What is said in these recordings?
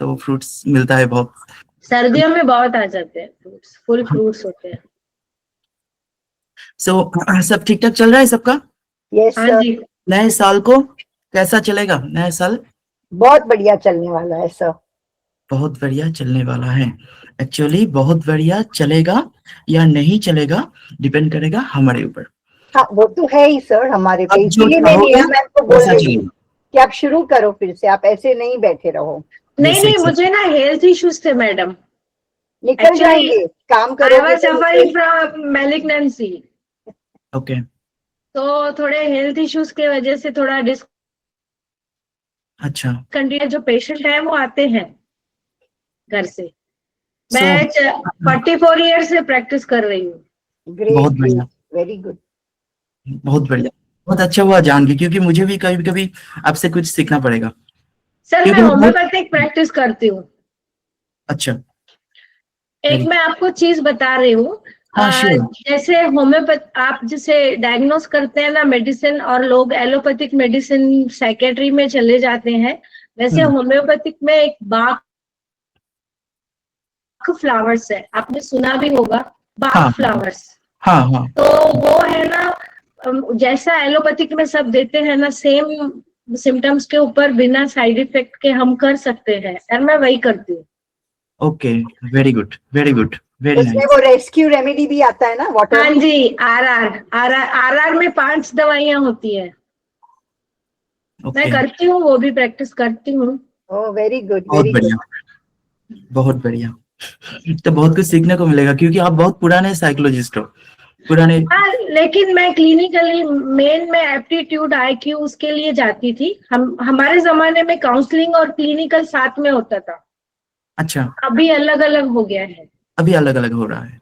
तो फ्रूट्स मिलता है बहुत। सर्दियों में बहुत आ जाते हैं फ्रूट्स, फुल फ्रूट्स होते हैं। सब ठीक ठाक चल रहा है सबका? यस हाँ सर, जी। नए साल को कैसा चलेगा नया साल? बहुत बढ़िया चलने वाला है सर। बहुत बढ़िया चलने वाला है। एक्चुअली बहुत बढ़िया चलेगा या नहीं चलेगा डिपेंड करेगा हमारे ऊपर। हाँ वो तो है ही सर हमारे पे, अब जो इसलिए मैं चाहोगे नीना मैम को बोल वैसा रही हूँ चलेगा। कि आप शुरू करो फिर से, आप ऐसे नहीं बैठे रहो। नहीं Yes, नहीं, exactly. मुझे ना हेल्थ इश्यूज थे मैडम। निकल Actually, जाएंगे, काम आई करोगे वाज तो सफरिंग फ्रॉम मैलिग्नेंसी, ओके तो थोड़े हेल्थ इश्यूज के वजह से थोड़ा अच्छा। डिसकंटिन्यू, जो पेशेंट है वो आते हैं घर से। So, मैं 44 ईयर से प्रैक्टिस कर रही हूँ। ग्रेट बहुत ग्रेट, बढ़िया वेरी गुड। बहुत बढ़िया, बहुत अच्छा हुआ जान के, क्योंकि मुझे भी कभी कभी आपसे कुछ सीखना पड़ेगा। सर मैं क्योंकि मैं होम्योपैथिक प्रैक्टिस करती हूँ। अच्छा एक very- मैं आपको चीज बता रही हूँ, हाँ श्योर। जैसे होम्योपैथ आप जैसे डायग्नोस करते हैं ना मेडिसिन, और लोग एलोपैथिक मेडिसिन साइकेट्री में चले जाते हैं, वैसे होम्योपैथिक में एक बाक फ्लावर्स है, आपने सुना भी होगा, बाक हाँ फ्लावर्स। हाँ हाँ तो वो है ना, जैसा एलोपैथिक में सब देते हैं ना, सेम सिम्टम्स के ऊपर बिना साइड इफेक्ट के हम कर सकते हैं, और मैं वही करती हूँ। Okay very good very good very उसमें नाइस। वो रेस्क्यू रेमेडी भी आता है ना, वाटर हाँ में। जी, आर में 5 दवाइयां होती है। मैं ओके करती हूँ, वो भी प्रैक्टिस करती हूँ। ओह वेरी गुड बहुत वेरी बढ़िया गुड। बहुत बढ़िया। तो बहुत कुछ सीखने को मिलेगा, क्योंकि आप बहुत पुराने साइकोलॉजिस्ट हो, पुराने। हाँ, लेकिन मैं क्लिनिकली मेन में एप्टीट्यूड IQ उसके लिए जाती थी। हमारे जमाने में काउंसलिंग और क्लिनिकल साथ में होता था, अच्छा अभी अलग अलग हो गया है। अभी अलग अलग हो रहा है,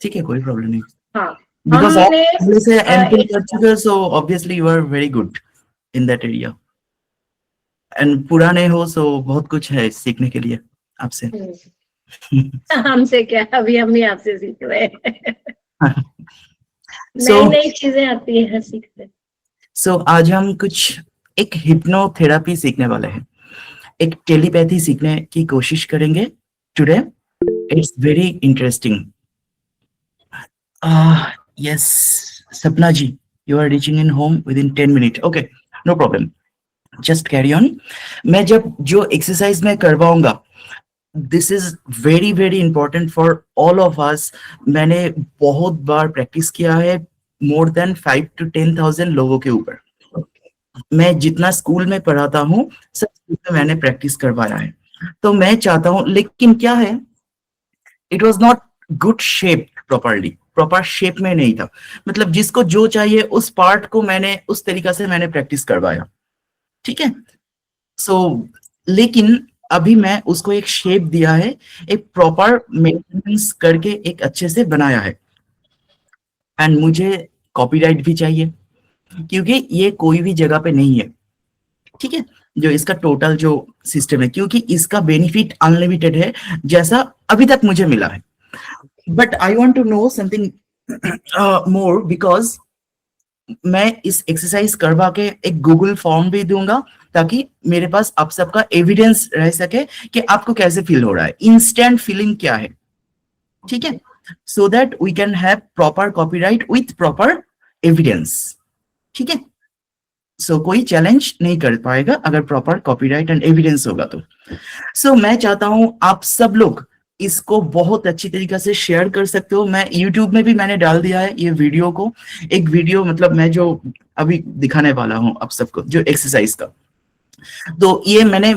ठीक है कोई प्रॉब्लम नहीं। हाँ, बिकॉज आप हमने पहले से एमफिल कर चुके हो, so obviously you are very good in that area, and पुराने हो, सो बहुत कुछ है सीखने के लिए आपसे। हमसे क्या, अभी हम ही आपसे सीख रहे हैं। सो नई नई चीजें आती है, सीखते। आज हम कुछ एक हिप्नोथेरापी सीखने वाले हैं, एक टेलीपैथी सीखने की कोशिश करेंगे today. It's very interesting. Yes Sapna ji, you are reaching in home within 10 minute. Okay no problem, just carry on. मैं जब जो एक्सरसाइज में करवाऊंगा, this is very very important for all of us. मैंने बहुत बार प्रैक्टिस किया है, मोर देन 5 to 10,000 लोगों के ऊपर। मैं जितना स्कूल में पढ़ाता हूँ सब स्कूल में मैंने प्रैक्टिस करवाया है। तो मैं चाहता हूँ, लेकिन क्या है, it was not good shape, proper shape में नहीं था। मतलब जिसको जो चाहिए उस पार्ट को मैंने उस तरीका से मैंने प्रैक्टिस करवाया, ठीक है। लेकिन अभी मैं उसको एक शेप दिया है, एक प्रॉपर मेंटेनेंस करके एक अच्छे से बनाया है। एंड मुझे कॉपीराइट भी चाहिए, क्योंकि ये कोई भी जगह पे नहीं है, ठीक है। जो इसका टोटल जो सिस्टम है, क्योंकि इसका बेनिफिट अनलिमिटेड है जैसा अभी तक मुझे मिला है। But I want to know something more, because मैं इस एक्सरसाइज करवा के एक गूगल फॉर्म भी दूंगा, ताकि मेरे पास आप सबका एविडेंस रह सके कि आपको कैसे फील हो रहा है, इंस्टेंट फीलिंग क्या है, ठीक है। So that we can have proper copyright with proper evidence, ठीक है। कोई चैलेंज नहीं कर पाएगा अगर प्रॉपर कॉपीराइट एंड एविडेंस होगा तो। मैं चाहता हूं आप सब लोग इसको बहुत अच्छी तरीके से शेयर कर सकते हो। मैं YouTube में भी मैंने डाल दिया है ये वीडियो को, एक वीडियो, मतलब मैं जो अभी दिखाने वाला हूं आप सबको जो एक्सरसाइज का। तो ये मैंने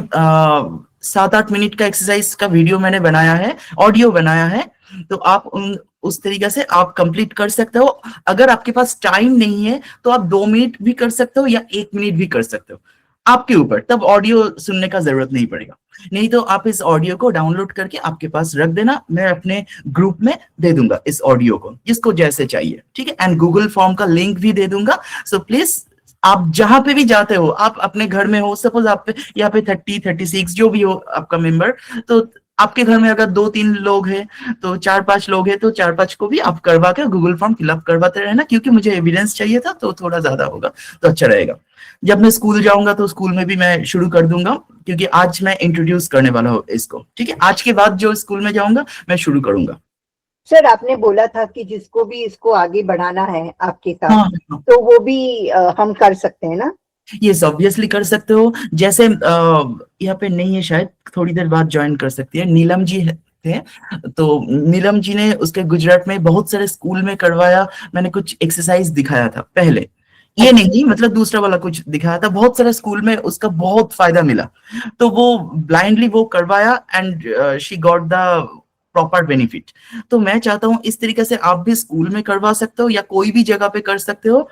7-8 मिनट का एक्सरसाइज का वीडियो मैंने बनाया है, ऑडियो बनाया है। तो आप उस तरीके से आप कंप्लीट कर सकते हो। अगर आपके पास टाइम नहीं है तो आप 2 मिनट भी कर सकते हो या 1 मिनट भी कर सकते हो, आपके ऊपर। तब ऑडियो सुनने का जरूरत नहीं पड़ेगा। नहीं तो आप इस ऑडियो को डाउनलोड करके आपके पास रख देना, मैं अपने ग्रुप में दे दूंगा इस ऑडियो को, जिसको जैसे चाहिए, ठीक है। एंड गूगल फॉर्म का लिंक भी दे दूंगा। सो प्लीज आप जहां पे भी जाते हो, आप अपने घर में हो, सपोज आप यहाँ पे 30-36 जो भी हो आपका मेंबर, तो आपके घर में अगर 2-3 लोग हैं तो 4-5 लोग हैं तो 4-5 को भी आप करवा के गूगल फॉर्म फिलअप करवाते रहना, क्योंकि मुझे एविडेंस चाहिए था तो थोड़ा ज्यादा होगा तो अच्छा रहेगा। जब मैं स्कूल जाऊंगा तो स्कूल में भी मैं शुरू कर दूंगा, क्योंकि आज मैं इंट्रोड्यूस करने वाला हूँ इसको, ठीक है। आज के बाद जो स्कूल में जाऊंगा मैं शुरू करूंगा। सर आपने बोला था कि जिसको भी इसको आगे बढ़ाना है आपके साथ, हाँ हाँ, तो वो भी हम कर सकते हैं ना? ये ऑब्वियसली कर सकते हो। जैसे यहाँ पे नहीं है शायद, थोड़ी देर बाद ज्वाइन कर सकती है, नीलम जी थे। तो नीलम जी ने उसके गुजरात में बहुत सारे स्कूल में करवाया, मैंने कुछ एक्सरसाइज दिखाया था पहले, ये नहीं मतलब दूसरा वाला कुछ दिखाया था, बहुत सारे स्कूल में उसका बहुत फायदा मिला। तो वो ब्लाइंडली वो करवाया and she got the proper benefit. तो मैं चाहता हूँ इस तरीके से आप भी स्कूल में करवा सकते हो या कोई भी जगह पे कर सकते हो,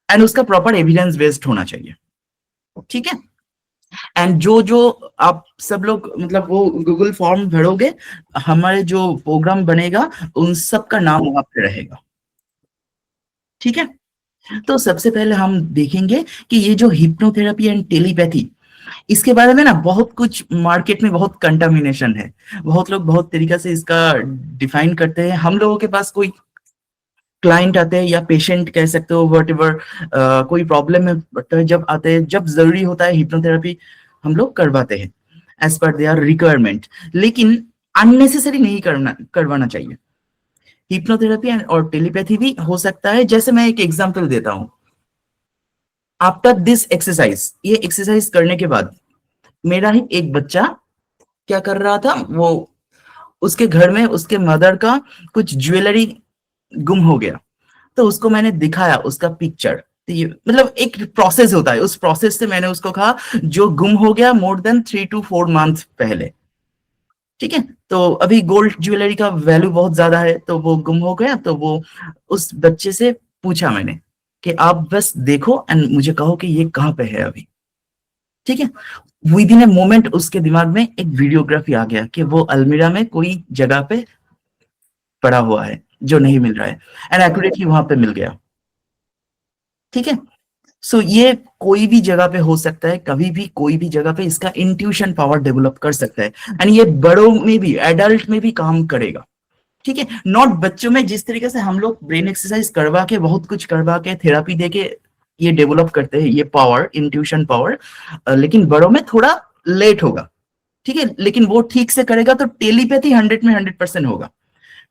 एंड उसका प्रॉपर एविडेंस बेस्ड होना चाहिए, ठीक है। एंड जो जो आप सब लोग मतलब वो गूगल फॉर्म भरोगे, हमारे जो प्रोग्राम बनेगा उन सब का नाम वहां पे रहेगा, ठीक है। तो सबसे पहले हम देखेंगे कि ये जो हिप्नोथेरेपी एंड टेलीपैथी, इसके बारे में ना बहुत कुछ मार्केट में बहुत कंटामिनेशन है, बहुत लोग बहुत तरीका से इसका डिफाइन करते हैं। हम लोगों के पास कोई क्लाइंट आते हैं या पेशेंट कह सकते हो, वट एवर कोई प्रॉब्लम है, but जब आते हैं, जब जरूरी होता है हिप्नोथेरेपी हम लोग करवाते हैं एज पर देयर रिक्वायरमेंट, लेकिन अननेसेसरी नहीं करवाना चाहिए। हिप्नोथेरेपी और टेलीपैथी भी हो सकता है। जैसे मैं एक एग्जांपल देता हूं, आफ्टर दिस एक्सरसाइज, ये एक्सरसाइज करने के बाद मेरा ही एक बच्चा क्या कर रहा था, वो उसके घर में उसके मदर का कुछ ज्वेलरी गुम हो गया, तो उसको मैंने दिखाया उसका पिक्चर। तो ये मतलब एक प्रोसेस होता है, उस प्रोसेस से मैंने उसको कहा जो गुम हो गया मोर देन 3 to 4 month पहले, ठीक है। तो अभी गोल्ड ज्वेलरी का वैल्यू बहुत ज्यादा है, तो वो गुम हो गया। तो वो उस बच्चे से पूछा मैंने कि आप बस देखो एंड मुझे कहो कि ये कहाँ पे है अभी, ठीक है। विद इन ए मोमेंट उसके दिमाग में एक वीडियोग्राफी आ गया कि वो अलमीरा में कोई जगह पे पड़ा हुआ है जो नहीं मिल रहा है, एंड एक्यूरेटली वहां पे मिल गया, ठीक है। सो ये कोई भी जगह पे हो सकता है, कभी भी कोई भी जगह पे इसका इंट्यूशन पावर डेवलप कर सकता है, एंड ये बड़ों में भी एडल्ट में भी काम करेगा, ठीक है। नॉट बच्चों में जिस तरीके से हम लोग ब्रेन एक्सरसाइज करवा के बहुत कुछ करवा के थेरापी दे के ये डेवलप करते हैं ये पावर, इंट्यूशन पावर, लेकिन बड़ों में थोड़ा लेट होगा, ठीक है। लेकिन वो ठीक से करेगा तो टेलीपैथी 100 में 100% होगा।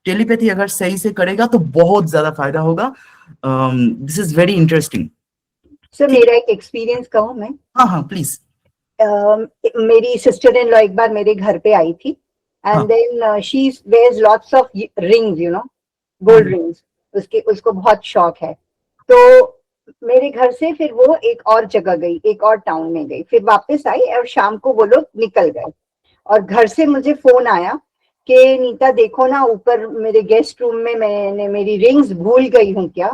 टेलीपैथी अगर सही से करेगा तो बहुत ज्यादा फायदा होगा। This is very interesting. Sir मेरा एक एक्सपीरियंस कहूँ मैं? हाँ हाँ प्लीज। मेरी सिस्टर इन लॉ एक बार मेरे घर पे आई थी, and then she wears lots of rings, you know, gold rings. उसको बहुत शौक है। तो मेरे घर से फिर वो एक और जगह गई, एक और टाउन में गई, फिर वापस आई और शाम को वो लोग निकल गए। और घर से मुझे फोन आया कि नीता देखो ना, ऊपर मेरे गेस्ट रूम में मैंने मेरी रिंग्स भूल गई हूँ क्या।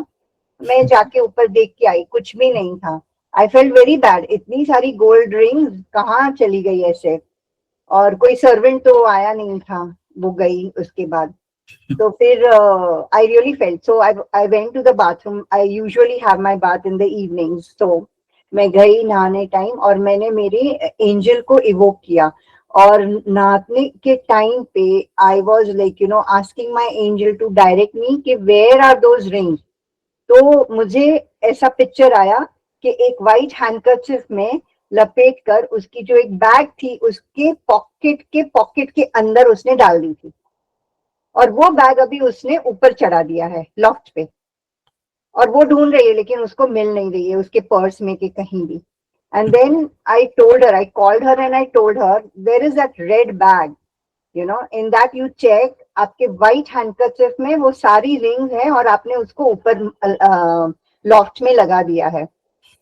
मैं जाके ऊपर देख के आई, कुछ भी नहीं था। आई फेल्ट वेरी बैड, इतनी सारी गोल्ड रिंग्स कहाँ चली गई ऐसे। और कोई सर्वेंट तो आया नहीं था, वो गई उसके बाद। तो फिर I really felt, so I went to the bathroom. I usually have my bath in the evenings. तो मैं गई नहाने टाइम और मैंने मेरे एंजल को इवोक किया, और नहाने के टाइम पे I was like you know asking my angel to direct me कि वेयर आर दोज रिंग्स। तो मुझे ऐसा पिक्चर आया कि एक वाइट हैंडकरचिफ में लपेट कर उसकी जो एक बैग थी उसके पॉकेट के अंदर उसने डाल दी थी, और वो बैग अभी उसने ऊपर चढ़ा दिया है लॉफ्ट पे, और वो ढूंढ रही है लेकिन उसको मिल नहीं रही है उसके पर्स में के कहीं भी। And then I told her, I called her and I told her there is that red bag, you know, in that you check, आपके व्हाइट हैंडकरचिफ में वो सारी रिंग्स हैं और आपने उसको ऊपर लॉफ्ट में लगा दिया है।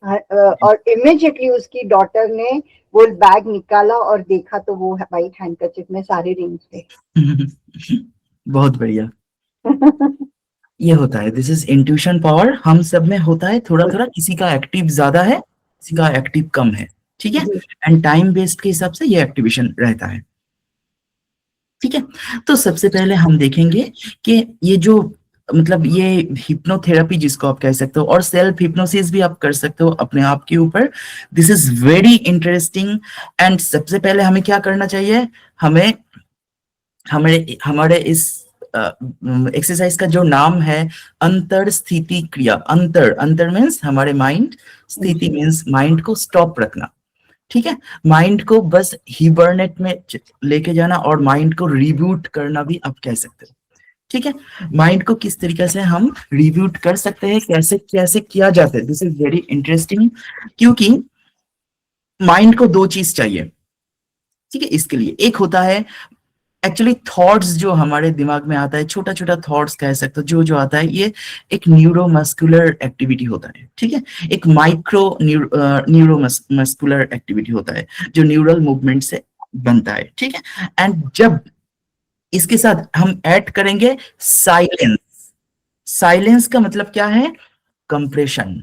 और इमीडिएटली उसकी डॉटर ने वो बैग निकाला और देखा तो वो व्हाइट हैंडकरचिफ में सारे रिंग्स थे। बहुत बढ़िया। ये होता है, दिस इज इंट्यूशन पावर, हम सब में होता है थोड़ा थोड़ा, किसी का एक्टिव ज्यादा है किसी का एक्टिव कम है, ठीक है। एंड टाइम बेस्ड के हिसाब से ये एक्टिवेशन रहता है, ठीक है। तो सबसे पहले हम देखेंगे कि ये जो मतलब ये हिप्नोथेरेपी जिसको आप कह सकते हो, और सेल्फ हिप्नोसिस भी आप कर सकते हो अपने आप के ऊपर। This is very interesting. And सबसे पहले हमें क्या करना चाहिए, हमें हमारे हमारे इस एक्सरसाइज का जो नाम है अंतर स्थिति क्रिया। अंतर, अंतर मीन्स हमारे माइंड, स्थिति मीन्स माइंड को स्टॉप रखना। ठीक है, माइंड को बस हिबरनेट में लेके जाना और माइंड को रिबूट करना भी आप कह सकते हो। ठीक है, माइंड को किस तरीके से हम रिबूट कर सकते हैं, कैसे कैसे किया जाता है, दिस इज वेरी इंटरेस्टिंग। क्योंकि माइंड को दो चीज चाहिए, ठीक है, इसके लिए। एक होता है एक्चुअली थॉट्स, जो हमारे दिमाग में आता है, छोटा छोटा थॉट्स कह सकते हो, जो जो आता है, ये एक न्यूरोमस्कुलर एक्टिविटी होता है। ठीक है, एक माइक्रो न्यूरोमस्कुलर एक्टिविटी होता है जो न्यूरल मूवमेंट से बनता है। ठीक है, एंड जब इसके साथ हम ऐड करेंगे साइलेंस। साइलेंस का मतलब क्या है, compression,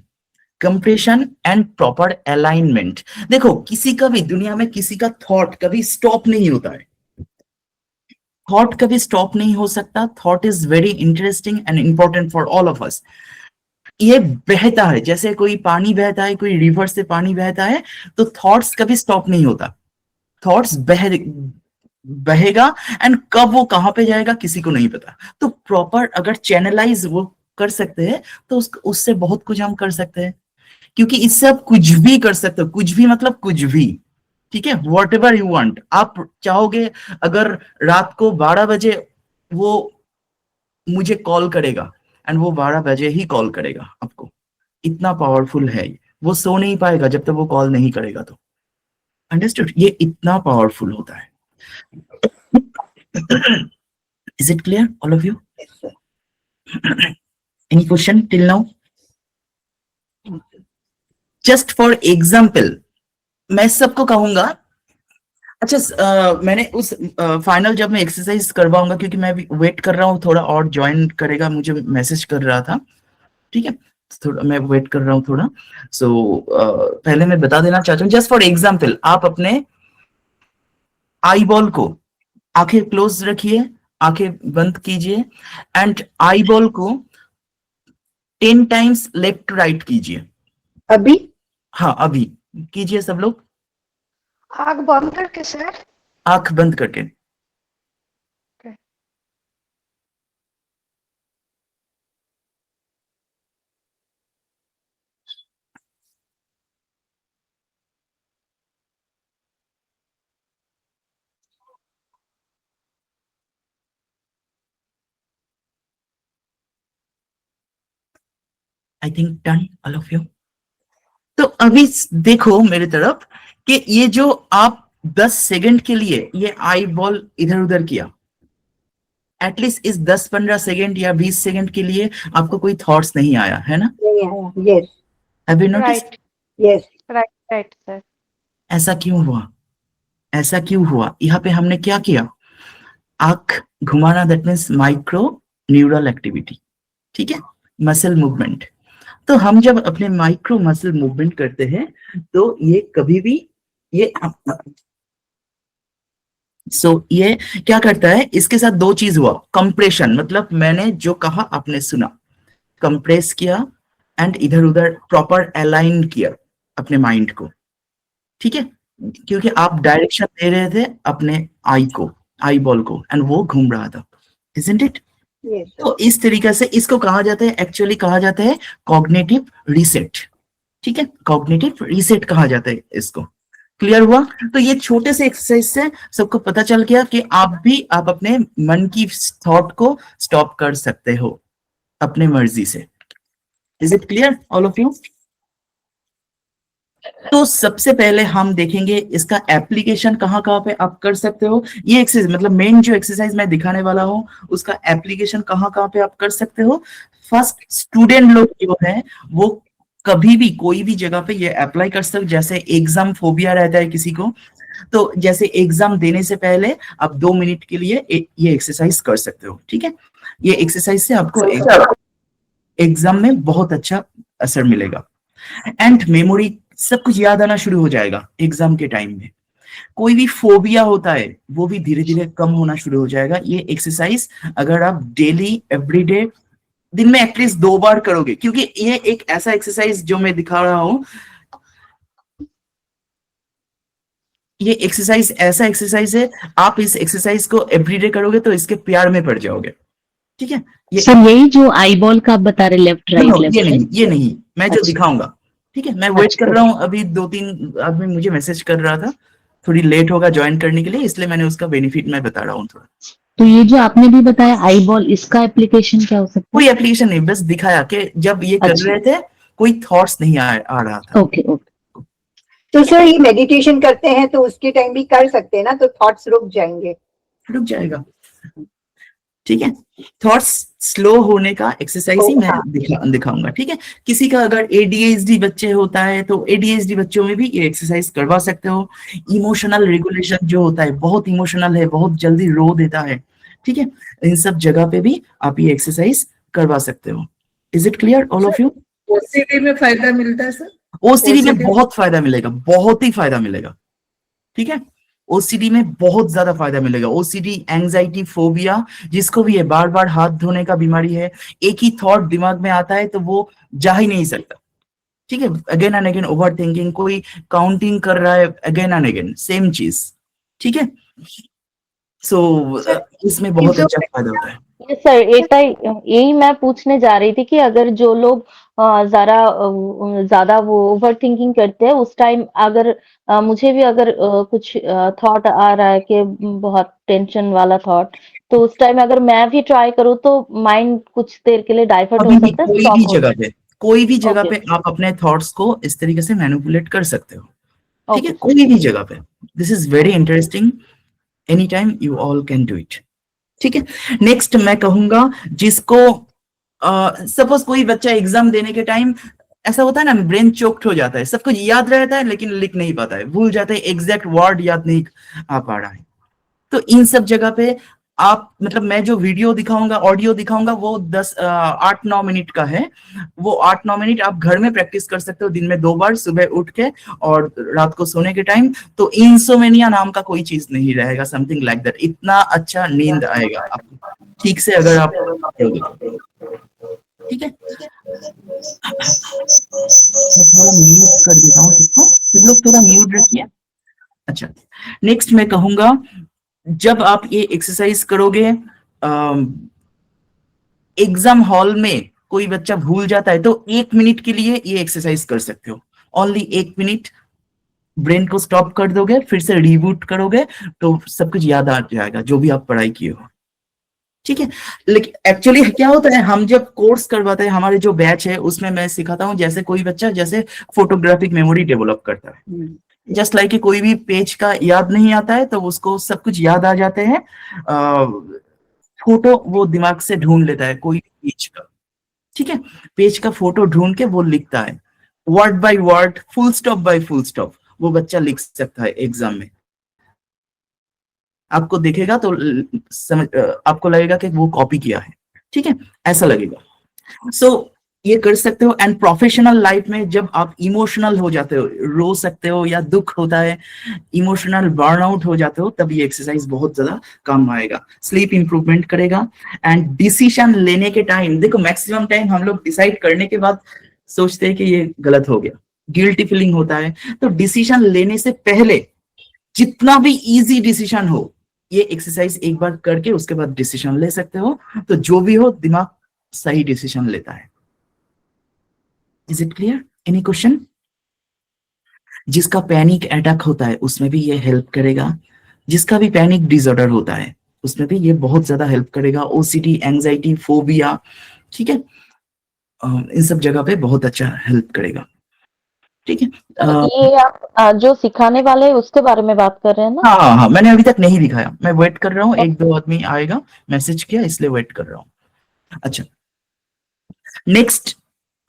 compression and proper alignment. देखो, किसी का भी दुनिया में किसी का थॉट कभी स्टॉप नहीं होता है, थॉट कभी स्टॉप नहीं हो सकता। Thought is very interesting and important for all of अस। ये बहता है, जैसे कोई पानी बहता है, कोई रिवर से पानी बहता है, तो थॉट्स कभी स्टॉप नहीं होता। थॉट्स बहेगा, एंड कब वो कहां पे जाएगा किसी को नहीं पता। तो प्रॉपर अगर चैनलाइज वो कर सकते हैं, तो उससे बहुत कुछ हम कर सकते हैं। क्योंकि इससे आप कुछ भी कर सकते हो, कुछ भी मतलब कुछ भी। ठीक है, वॉट एवर यू वॉन्ट। आप चाहोगे अगर रात को 12 बजे वो मुझे कॉल करेगा, एंड वो 12 बजे ही कॉल करेगा आपको। इतना पावरफुल है ये। वो सो नहीं पाएगा जब तक वो कॉल नहीं करेगा। तो अंडरस्टूड, ये इतना पावरफुल होता है। Is it clear all of you? Yes, sir. Any question till now? Just for example मैं सबको कहूंगा, अच्छा मैंने उस फाइनल जब मैं एक्सरसाइज करवाऊंगा, क्योंकि मैं भी वेट कर रहा हूँ, थोड़ा और ज्वाइन करेगा, मुझे मैसेज कर रहा था। ठीक है, थोड़ा मैं वेट कर रहा हूँ थोड़ा। सो पहले मैं बता देना चाहता हूँ, जस्ट फॉर एग्जाम्पल, आप अपने आई बॉल को, आंखें क्लोज रखिए, आंखें बंद कीजिए, एंड आई बॉल को 10 टाइम्स लेफ्ट राइट कीजिए। अभी हाँ, अभी कीजिए सब लोग, आग बंद करके सर। आंख बंद करके। I think done all of you. तो अभी देखो मेरे तरफ कि ये जो आप 10 सेकंड के लिए ये आई बॉल इधर उधर किया, एटलीस्ट इस 10-15 सेकंड या 20 सेकंड के लिए आपको कोई थॉट्स नहीं आया है ना? नहीं आया। Yes have you notice? Right yes right right sir. ऐसा क्यों हुआ? ऐसा क्यों हुआ? यहाँ पे हमने क्या किया, आंख घुमाना, that means micro neural activity. ठीक है, मसल मूवमेंट। तो हम जब अपने माइक्रो मसल मूवमेंट करते हैं, तो ये कभी भी ये ये क्या करता है, इसके साथ दो चीज हुआ, कंप्रेशन, मतलब मैंने जो कहा आपने सुना, कंप्रेस किया एंड इधर उधर प्रॉपर अलाइन किया अपने माइंड को। ठीक है, क्योंकि आप डायरेक्शन दे रहे थे अपने आई बॉल को, एंड वो घूम रहा था, इजंट इट? यस तो इस तरीके से इसको कहा जाता है, एक्चुअली कहा जाता है कॉग्निटिव रीसेट। ठीक है, कॉग्निटिव रीसेट कहा जाता है इसको। क्लियर हुआ? तो ये छोटे से एक्सरसाइज से सबको पता चल गया कि आप अपने मन की थॉट को स्टॉप कर सकते हो अपने मर्जी से। Is it clear all of you? तो सबसे पहले हम देखेंगे इसका एप्लीकेशन कहाँ कहाँ पे आप कर सकते हो। ये एक्सरसाइज मतलब मेन जो एक्सरसाइज मैं दिखाने वाला हूँ, उसका एप्लीकेशन कहाँ कहाँ पे आप कर सकते हो। फर्स्ट, स्टूडेंट लोग जो है वो कभी भी कोई भी जगह पे ये अप्लाई कर सकते हो। जैसे एग्जाम फोबिया रहता है किसी को, तो जैसे एग्जाम देने से पहले आप 2 मिनट के लिए ये एक्सरसाइज कर सकते हो। ठीक है, ये एक्सरसाइज से आपको एग्जाम में बहुत अच्छा असर मिलेगा, एंड मेमोरी सब कुछ याद आना शुरू हो जाएगा एग्जाम के टाइम में। कोई भी फोबिया होता है वो भी धीरे धीरे कम होना शुरू हो जाएगा। ये एक्सरसाइज अगर आप डेली एवरीडे दिन में एटलीस्ट 2 बार करोगे, क्योंकि ये एक ऐसा एक्सरसाइज जो मैं दिखा रहा हूं, ये एक्सरसाइज ऐसा एक्सरसाइज है, आप इस एक्सरसाइज को एवरीडे करोगे तो इसके प्यार में पड़ जाओगे। ठीक है, ये सर यही जो आई बॉल का आप बता रहे, लेफ्ट राइट ये लेफ्ट नहीं, ये नहीं, मैं जो अच्छा। दिखाऊंगा। ठीक है, मैं वेट अच्छा। कर रहा हूँ, अभी 2-3 आदमी मुझे मैसेज कर रहा था, थोड़ी लेट होगा ज्वाइन करने के लिए, इसलिए मैंने उसका बेनिफिट मैं बता रहा हूँ थोड़ा। तो ये जो आपने भी बताया आई बॉल, इसका एप्लीकेशन क्या हो सकता कोई एप्लीकेशन नहीं, बस दिखाया कि जब ये कर अच्छा। रहे थे कोई थॉट्स नहीं आ रहा था। है? Okay okay. तो सर ये मेडिटेशन करते हैं तो उसके टाइम भी कर सकते हैं ना, तो थॉट्स रुक जाएंगे। रुक जाएगा। ठीक है, थॉट्स स्लो होने का एक्सरसाइज ही मैं दिखाऊंगा। ठीक है, किसी का अगर एडीएचडी बच्चे होता है तो एडीएचडी बच्चों में भी ये एक्सरसाइज करवा सकते हो। इमोशनल रेगुलेशन जो होता है, बहुत इमोशनल है, बहुत जल्दी रो देता है, ठीक है, इन सब जगह पे भी आप ये एक्सरसाइज करवा सकते हो। Is it clear all of you? OCD में फायदा मिलता है सर? ओसीडी में बहुत फायदा मिलेगा, बहुत ही फायदा मिलेगा। ठीक है, ओसीडी में बहुत ज्यादा फायदा मिलेगा। ओसीडी, एंजाइटी, फोबिया, जिसको भी है, बार बार हाथ धोने का बीमारी है, एक ही थॉट दिमाग में आता है तो वो जा ही नहीं सकता। ठीक है, again and again over thinking, कोई काउंटिंग कर रहा है अगेन एंड अगेन सेम चीज। ठीक है, सो इसमें बहुत अच्छा फायदा होता है। ये सर यही मैं पूछने जा रही थी कि अगर जो लोग ज्यादा वो ओवर थिंकिंग करते हैं उस टाइम, अगर मुझे भी अगर कुछ थॉट आ रहा है कि बहुत टेंशन वाला थॉट, तो उस टाइम अगर मैं भी ट्राई करूँ तो माइंड कुछ देर के लिए डाइवर्ट हो सकता है, कोई भी जगह पे, कोई भी जगह पे आप अपने थॉट्स को इस तरीके से मैनिपुलेट कर सकते हो। ठीक है, कोई भी जगह पे। This is very interesting, any time you all can do it. ठीक है, नेक्स्ट मैं कहूंगा जिसको सपोज कोई बच्चा एग्जाम देने के टाइम ऐसा होता है ना, ब्रेन चोक्ड हो जाता है, सब कुछ याद रहता है लेकिन लिख नहीं पाता है, भूल जाता है, एग्जैक्ट वर्ड याद नहीं आ पा रहा है। तो इन सब जगह पे आप, मतलब मैं जो वीडियो दिखाऊंगा, ऑडियो दिखाऊंगा, वो 8-9 मिनट का है। वो 8-9 मिनट आप घर में प्रैक्टिस कर सकते हो, दिन में 2 बार, सुबह उठ के और रात को सोने के टाइम। तो इंसोमेनिया नाम का कोई चीज नहीं रहेगा, समथिंग लाइक दैट। इतना अच्छा नींद आएगा आपको, ठीक से अगर आप करोगे। ठीक है, मैं थोड़ा म्यूट कर देता हूँ इसको, सब लोग थोड़ा म्यूट रखिए। अच्छा, नेक्स्ट मैं कहूंगा, जब आप ये एक्सरसाइज करोगे, एग्जाम हॉल में कोई बच्चा भूल जाता है तो 1 मिनट के लिए ये एक्सरसाइज कर सकते हो। ओनली 1 मिनट ब्रेन को स्टॉप कर दोगे, फिर से रिबूट करोगे तो सब कुछ याद आ जाएगा जो भी आप पढ़ाई किए हो। ठीक है, लेकिन एक्चुअली क्या होता है, हम जब कोर्स करवाते हैं, हमारे जो बैच है उसमें मैं सिखाता हूँ, जैसे कोई बच्चा जैसे फोटोग्राफिक मेमोरी डेवलप करता है, जस्ट लाइक कोई भी पेज का याद नहीं आता है तो उसको सब कुछ याद आ जाते हैं, फोटो वो दिमाग से ढूंढ लेता है कोई पेज का। ठीक है, पेज का फोटो ढूंढ के वो लिखता है, word by word, full stop by full stop, वो बच्चा लिख सकता है एग्जाम में। आपको देखेगा तो आपको लगेगा कि वो कॉपी किया है। ठीक है, ऐसा लगेगा। सो ये कर सकते हो। एंड प्रोफेशनल लाइफ में जब आप इमोशनल हो जाते हो, रो सकते हो, या दुख होता है, इमोशनल बर्नआउट हो जाते हो, तब ये एक्सरसाइज बहुत ज्यादा काम आएगा, स्लीप इंप्रूवमेंट करेगा। एंड डिसीजन लेने के टाइम, देखो मैक्सिमम टाइम हम लोग डिसाइड करने के बाद सोचते हैं कि ये गलत हो गया, गिल्टी फीलिंग होता है। तो डिसीजन लेने से पहले जितना भी इजी डिसीजन हो, ये एक्सरसाइज एक बार करके उसके बाद डिसीजन ले सकते हो, तो जो भी हो दिमाग सही डिसीजन लेता है। Is it clear? Any question? जिसका पैनिक अटैक होता है उसमें भी ये हेल्प करेगा, जिसका भी पैनिक डिसऑर्डर होता है उसमें भी ये बहुत ज्यादा हेल्प करेगा। ओसीडी, एंजाइटी, फोबिया, ठीक है, इन सब जगह पे बहुत अच्छा हेल्प करेगा। ठीक है, ये आप जो सिखाने वाले हैं उसके बारे में बात कर रहे हैं ना? हाँ हाँ, मैंने अभी तक नहीं दिखाया, मैं वेट कर रहा हूँ, 1-2 आदमी आएगा, मैसेज किया इसलिए वेट कर रहा हूँ। अच्छा, नेक्स्ट,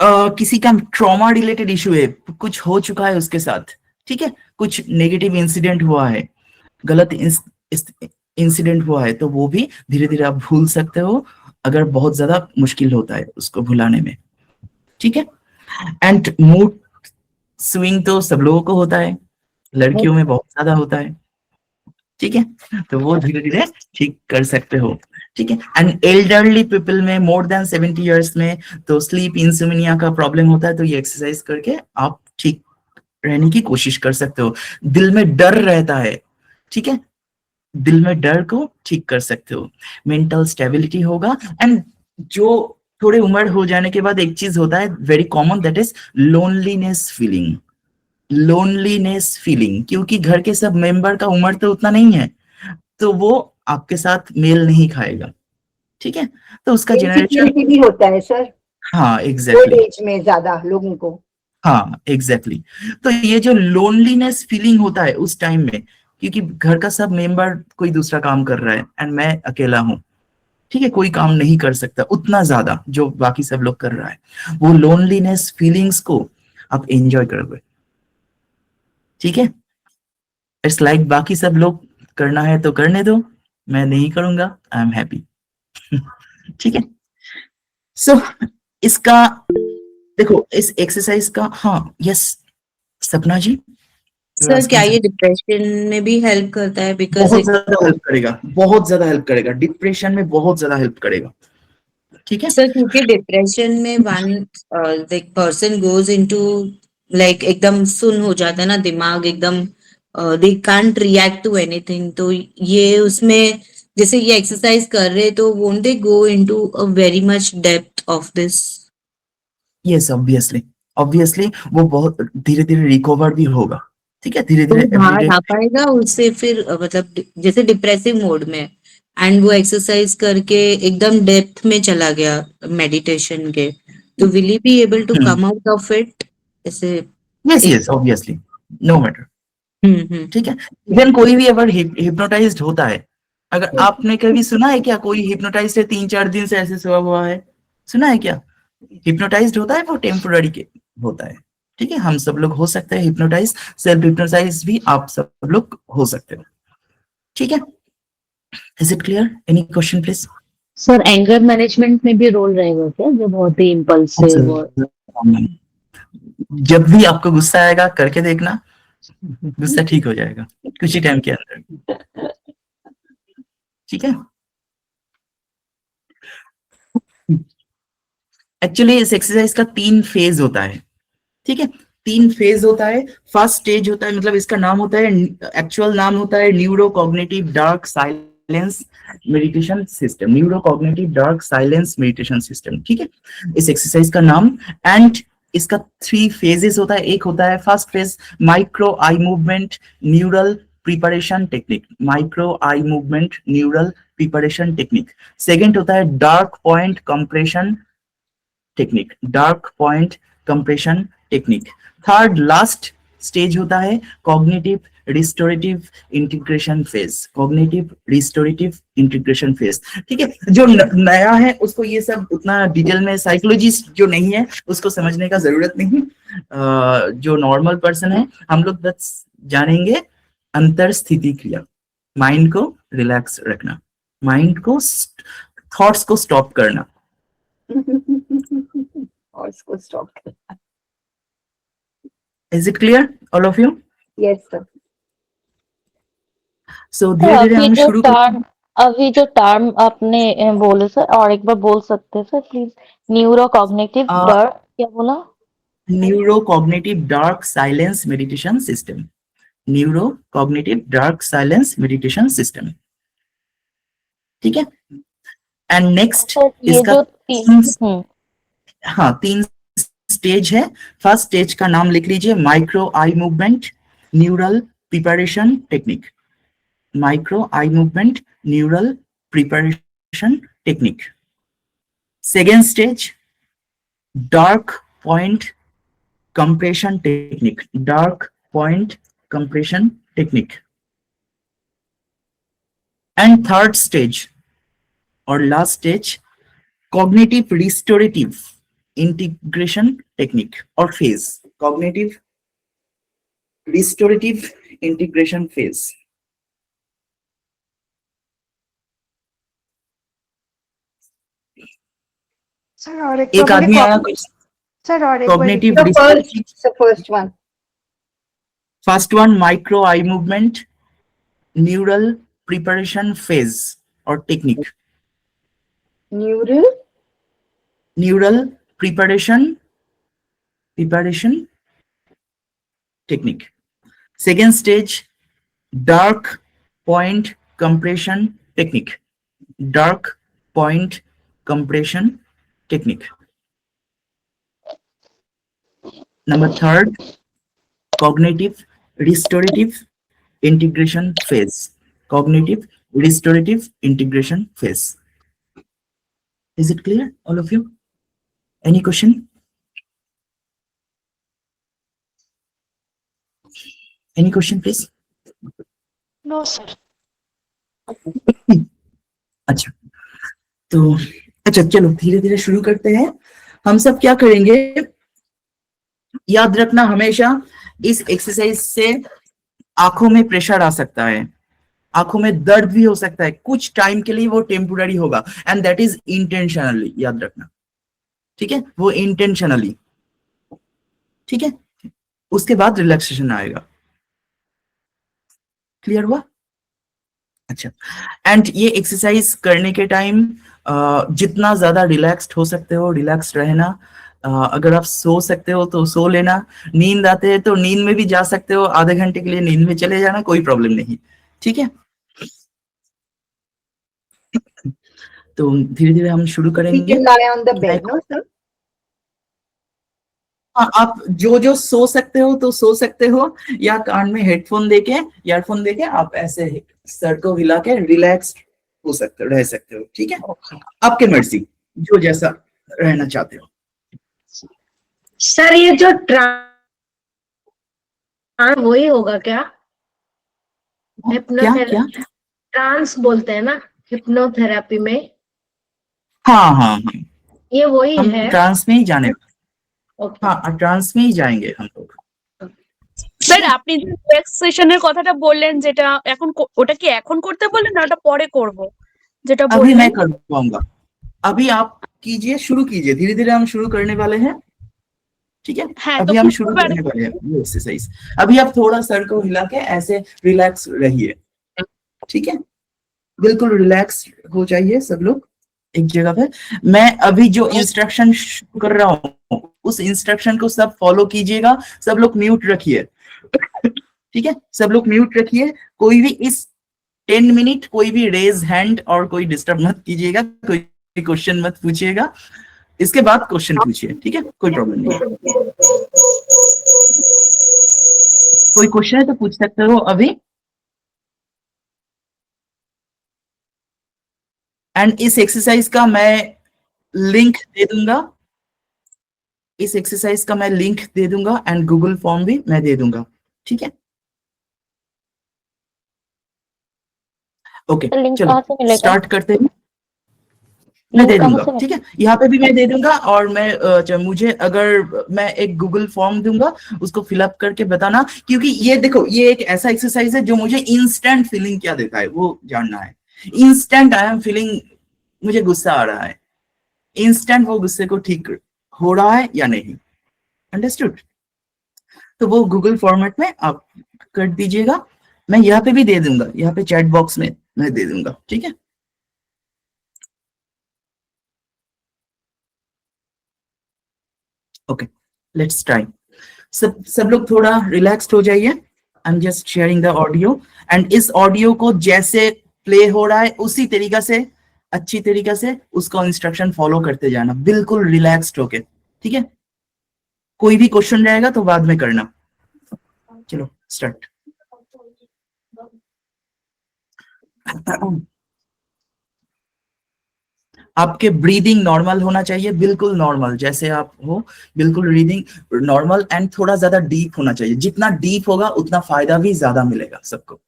किसी का ट्रॉमा रिलेटेड इशू है, कुछ हो चुका है उसके साथ, ठीक है, कुछ नेगेटिव इंसिडेंट हुआ है, गलत इंसिडेंट हुआ है, तो वो भी धीरे धीरे आप भूल सकते हो अगर बहुत ज्यादा मुश्किल होता है उसको भुलाने में। ठीक है, एंड मूड स्विंग तो सब लोगों को होता है, लड़कियों में बहुत ज्यादा होता है। ठीक है, तो वो धीरे धीरे ठीक कर सकते हो। ठीक है। एंड एल्डरली पीपल में मोर देन 70 इयर्स में तो स्लीप इंसोम्निया का प्रॉब्लम होता है, तो ये एक्सरसाइज करके आप ठीक रहने की कोशिश कर सकते हो। दिल में डर रहता है, ठीक है, दिल में डर को ठीक कर सकते हो, मेंटल स्टेबिलिटी होगा। एंड जो थोड़े उम्र हो जाने के बाद एक चीज होता है very common, that is loneliness feeling. Loneliness feeling, क्योंकि घर के सब मेंबर का उम्र तो उतना नहीं है, तो वो आपके साथ मेल नहीं खाएगा, ठीक है। तो उसका जनरेशन, इनसिक्योरिटी भी होता है सर हाँ ओल्ड एग्जैक्टली, एज में ज्यादा लोगों को। हाँ एग्जैक्टली। तो ये जो लोनलीनेस फीलिंग होता है उस टाइम में, क्योंकि घर का सब मेंबर कोई दूसरा काम कर रहा है एंड मैं अकेला हूँ, ठीक है, कोई काम नहीं कर सकता उतना ज्यादा जो बाकी सब लोग कर रहा है, वो लोनलीनेस फीलिंग्स को आप एंजॉय करोगे, ठीक है। इट्स लाइक बाकी सब लोग करना है तो करने दो, मैं नहीं करूंगा, आई एम हैप्पी, ठीक है। सो इसका देखो, इस एक्सरसाइज का, हाँ यस सपना जी, सर क्या ये डिप्रेशन में भी हेल्प करता है? बिकॉज बहुत ज्यादा हेल्प करेगा, बहुत ज्यादा हेल्प करेगा, डिप्रेशन में बहुत ज्यादा हेल्प करेगा, ठीक है। सर क्योंकि डिप्रेशन में one like person goes into like एकदम सुन हो जाता है ना दिमाग, एकदम they can't react to anything. तो ये उसमें जैसे ये एक्सरसाइज कर रहे तो won't they go into a very much depth of this? Yes obviously, obviously वो बहुत धीरे धीरे रिकवर भी होगा, ठीक है, धीरे तो धीरे बाहर एवरीडे। आ पाएगा उससे फिर मतलब जैसे डिप्रेसिव मोड में एंड वो एक्सरसाइज करके एकदम डेप्थ में चला गया मेडिटेशन के, तो will he be able to come out of it ऐसे? Yes yes obviously, no matter, ठीक है। इवन कोई भी अगर हिप्नोटाइज्ड होता है, अगर आपने कभी सुना है क्या कोई हिप्नोटाइज्ड है 3-4 दिन से ऐसे सोया हुआ है, सुना है क्या? हिप्नोटाइज्ड होता है वो टेम्पोररी के होता है, ठीक है। हम सब लोग हो सकते हैं हिप्नोटाइज, सेल्फ हिप्नोटाइज भी आप सब लोग हो सकते हो, ठीक है। Is it clear? Any question please? Sir anger management में भी रोल रहेगा क्या, जो बहुत ही इम्पल्सिव और जब भी आपको गुस्सा आएगा करके देखना, गुस्सा ठीक हो जाएगा कुछ ही टाइम के अंदर, ठीक है। एक्चुअली इस एक्सरसाइज का 3 फेज होता है, ठीक है, 3 फेज होता है। फर्स्ट स्टेज होता है, मतलब इसका नाम होता है, एक्चुअल नाम होता है neuro cognitive dark silence meditation system, neuro cognitive dark silence meditation system, ठीक है, इस एक्सरसाइज का नाम। एंड इसका 3 फेजेस होता है। एक होता है first phase micro eye movement neural preparation technique, micro eye movement neural preparation technique. Second होता है dark point compression technique, dark point compression technique. Third last stage होता है cognitive restorative integration phase, cognitive restorative integration phase, ठीक है। जो नया है उसको ये सब उतना डिटेल में, साइकोलॉजिस्ट जो नहीं है उसको समझने का जरूरत नहीं। जो नॉर्मल पर्सन है हम लोग बस जानेंगे अंतर स्थिति क्रिया, माइंड को रिलैक्स रखना, माइंड को थॉट्स को स्टॉप करना, और इसको स्टॉप कर। Is it clear, all of you? Yes sir. So धीरे धीरे हम शुरू करते हैं। अभी जो टर्म आपने बोले सर, और एक बार बोल सकते हैं सर प्लीज? न्यूरो कॉग्निटिव डर क्या बोला? Neuro cognitive dark silence meditation system, neuro cognitive dark silence meditation system, ठीक है। एंड नेक्स्ट सर ये इसका जो हाँ 3 स्टेज है। फर्स्ट स्टेज का नाम लिख लीजिए micro eye movement neural preparation technique, micro eye movement neural preparation technique. Second stage dark point compression technique, dark point compression technique. And third stage or last stage cognitive restorative integration technique or phase, cognitive restorative integration phase. Sir और एक आदमी आया कुछ sir और एक बार cognitive The restorative, first one. first one micro eye movement neural preparation phase or technique, neural preparation technique. Second stage, dark point compression technique. Dark point compression technique. Number third, cognitive restorative integration phase. Cognitive restorative integration phase. Is it clear, all of you? Any question? Any question, please? No, sir. अच्छा, तो अच्छा चलो धीरे धीरे शुरू करते हैं। हम सब क्या करेंगे, याद रखना हमेशा इस एक्सरसाइज से आंखों में प्रेशर आ सकता है, आंखों में दर्द भी हो सकता है, कुछ टाइम के लिए वो टेम्पोररी होगा, एंड दैट इज इंटेंशनली, याद रखना, ठीक है, वो इंटेंशनली, ठीक है। उसके बाद रिलैक्सेशन आएगा। क्लियर हुआ? अच्छा, एंड ये एक्सरसाइज करने के टाइम जितना ज्यादा रिलैक्स्ड हो सकते हो रिलैक्स रहना। अगर आप सो सकते हो तो सो लेना, नींद आते हैं तो नींद में भी जा सकते हो, आधे घंटे के लिए नींद में चले जाना, कोई प्रॉब्लम नहीं, ठीक है। तो धीरे धीरे हम शुरू We करेंगे। can lie on the bed, no, sir? हाँ, आप जो जो सो सकते हो तो सो सकते हो, या कान में हेडफोन देके, ईयरफोन देके आप ऐसे सर को हिला के रिलैक्स हो सकते हो, रह सकते हो, ठीक है। आपके मर्जी, जो जैसा रहना चाहते हो। सर ये जो वही होगा क्या? क्या हिप्नोथेरेपी, क्या? ट्रांस बोलते हैं ना हिप्नोथेरेपी में, हाँ हाँ हाँ, ये वही हम है? ट्रांस में ही जाने, ओके। हाँ ट्रांस में ही जाएंगे हम लोग। স্যার আপনি যে রিল্যাক্সেশনের কথাটা বললেন, যেটা এখন ওটা কি এখন করতে বললেন না ওটা পরে করব, যেটা अभी বললেন? मैं कर पाऊंगा, अभी आप कीजिए, शुरू कीजिए, धीरे धीरे हम शुरू करने वाले हैं, ठीक है। হ্যাঁ, তো अभी हम বুঝতে शुरू পারি। करने वाले हैं ये एक्सरसाइज। अभी आप थोड़ा सर को हिला के ऐसे रिलैक्स रहिए, ठीक है, बिल्कुल रिलैक्स हो जाइए सब लोग एक जगह पे। मैं अभी जो इंस्ट्रक्शन कर रहा हूँ उस इंस्ट्रक्शन को सब फॉलो कीजिएगा। सब लोग म्यूट रखिए, ठीक है, सब लोग म्यूट रखिए। कोई भी इस 10 मिनट कोई भी रेज हैंड और कोई डिस्टर्ब मत कीजिएगा, कोई क्वेश्चन मत पूछिएगा, इसके बाद क्वेश्चन पूछिए, ठीक है, कोई प्रॉब्लम नहीं है। कोई क्वेश्चन है तो पूछ सकते हो अभी। एंड इस एक्सरसाइज का मैं लिंक दे दूंगा, इस एक्सरसाइज का मैं लिंक दे दूंगा एंड गूगल फॉर्म भी मैं दे दूंगा, ठीक है। ओके लिंक चलो कहाँ से मिलेगा? स्टार्ट करते हैं। मैं दे लिंक कहाँ दूंगा, से ठीक है, यहाँ पे भी मैं दे दूंगा। और मैं मुझे अगर मैं एक गूगल फॉर्म दूंगा, उसको फिलअप करके बताना, क्योंकि ये देखो ये एक ऐसा एक्सरसाइज है जो मुझे इंस्टेंट फीलिंग क्या देता है वो जानना है। इंस्टेंट आई एम फीलिंग, मुझे गुस्सा आ रहा है, इंस्टेंट वो गुस्से को ठीक हो रहा है या नहीं, अंडरस्टूड। तो वो गूगल फॉर्मेट में आप कर दीजिएगा, मैं यहाँ पे भी दे दूंगा, यहाँ पे चैट बॉक्स में मैं दे दूंगा, ठीक है। Okay let's try. सब लोग थोड़ा रिलैक्स्ड हो जाइए। I am just sharing the audio, and इस ऑडियो को जैसे प्ले हो रहा है उसी तरीका से, अच्छी तरीका से उसका इंस्ट्रक्शन फॉलो करते जाना, बिल्कुल रिलैक्स्ड होके, ठीक है। कोई भी क्वेश्चन रहेगा तो बाद में करना। चलो स्टार्ट। आपके ब्रीदिंग नॉर्मल होना चाहिए, बिल्कुल नॉर्मल जैसे आप हो, बिल्कुल ब्रीदिंग नॉर्मल, एंड थोड़ा ज्यादा डीप होना चाहिए। जितना डीप होगा उतना फायदा भी ज्यादा मिलेगा सबको।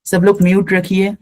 सब लोग म्यूट रखिए।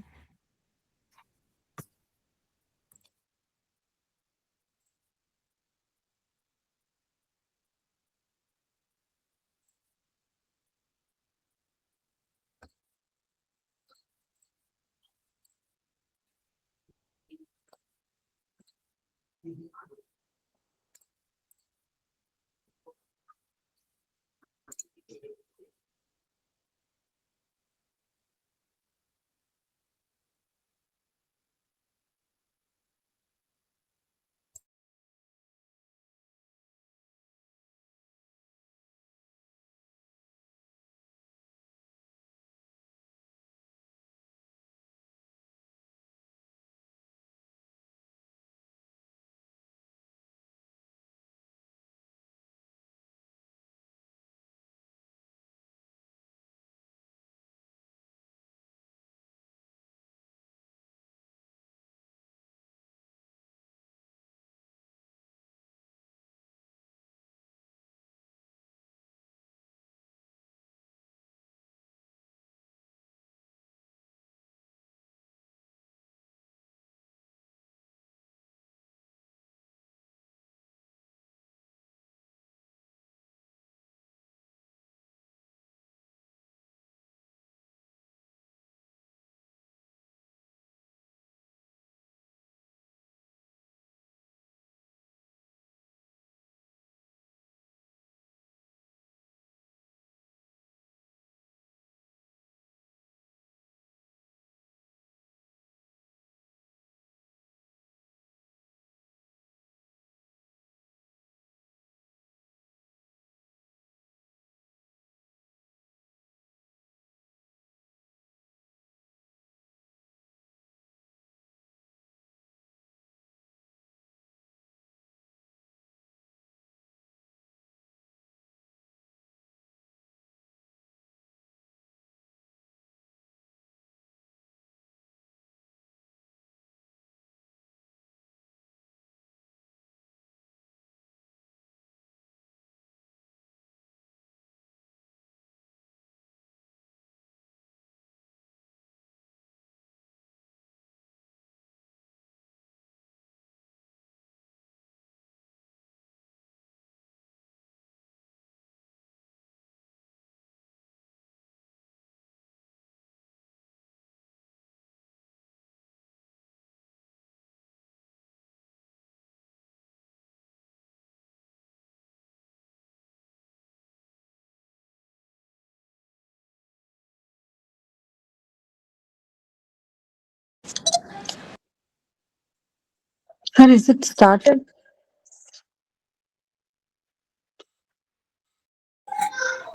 Sir, is it started?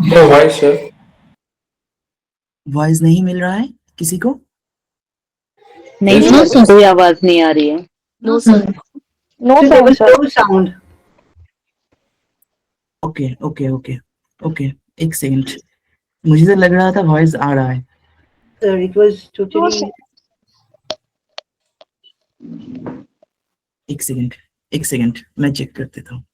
No voice, sir. Voice नहीं मिल रहा है किसी को? नहीं Yes, सर, sir. कोई आवाज नहीं आ रही है। No sir. No So there sound, was sir. no sound. Okay okay okay okay, एक सेकंड, मुझे तो लग रहा था वॉइस आ रहा है। Sir, it was totally. एक सेकंड मैं चेक कर देता हूँ।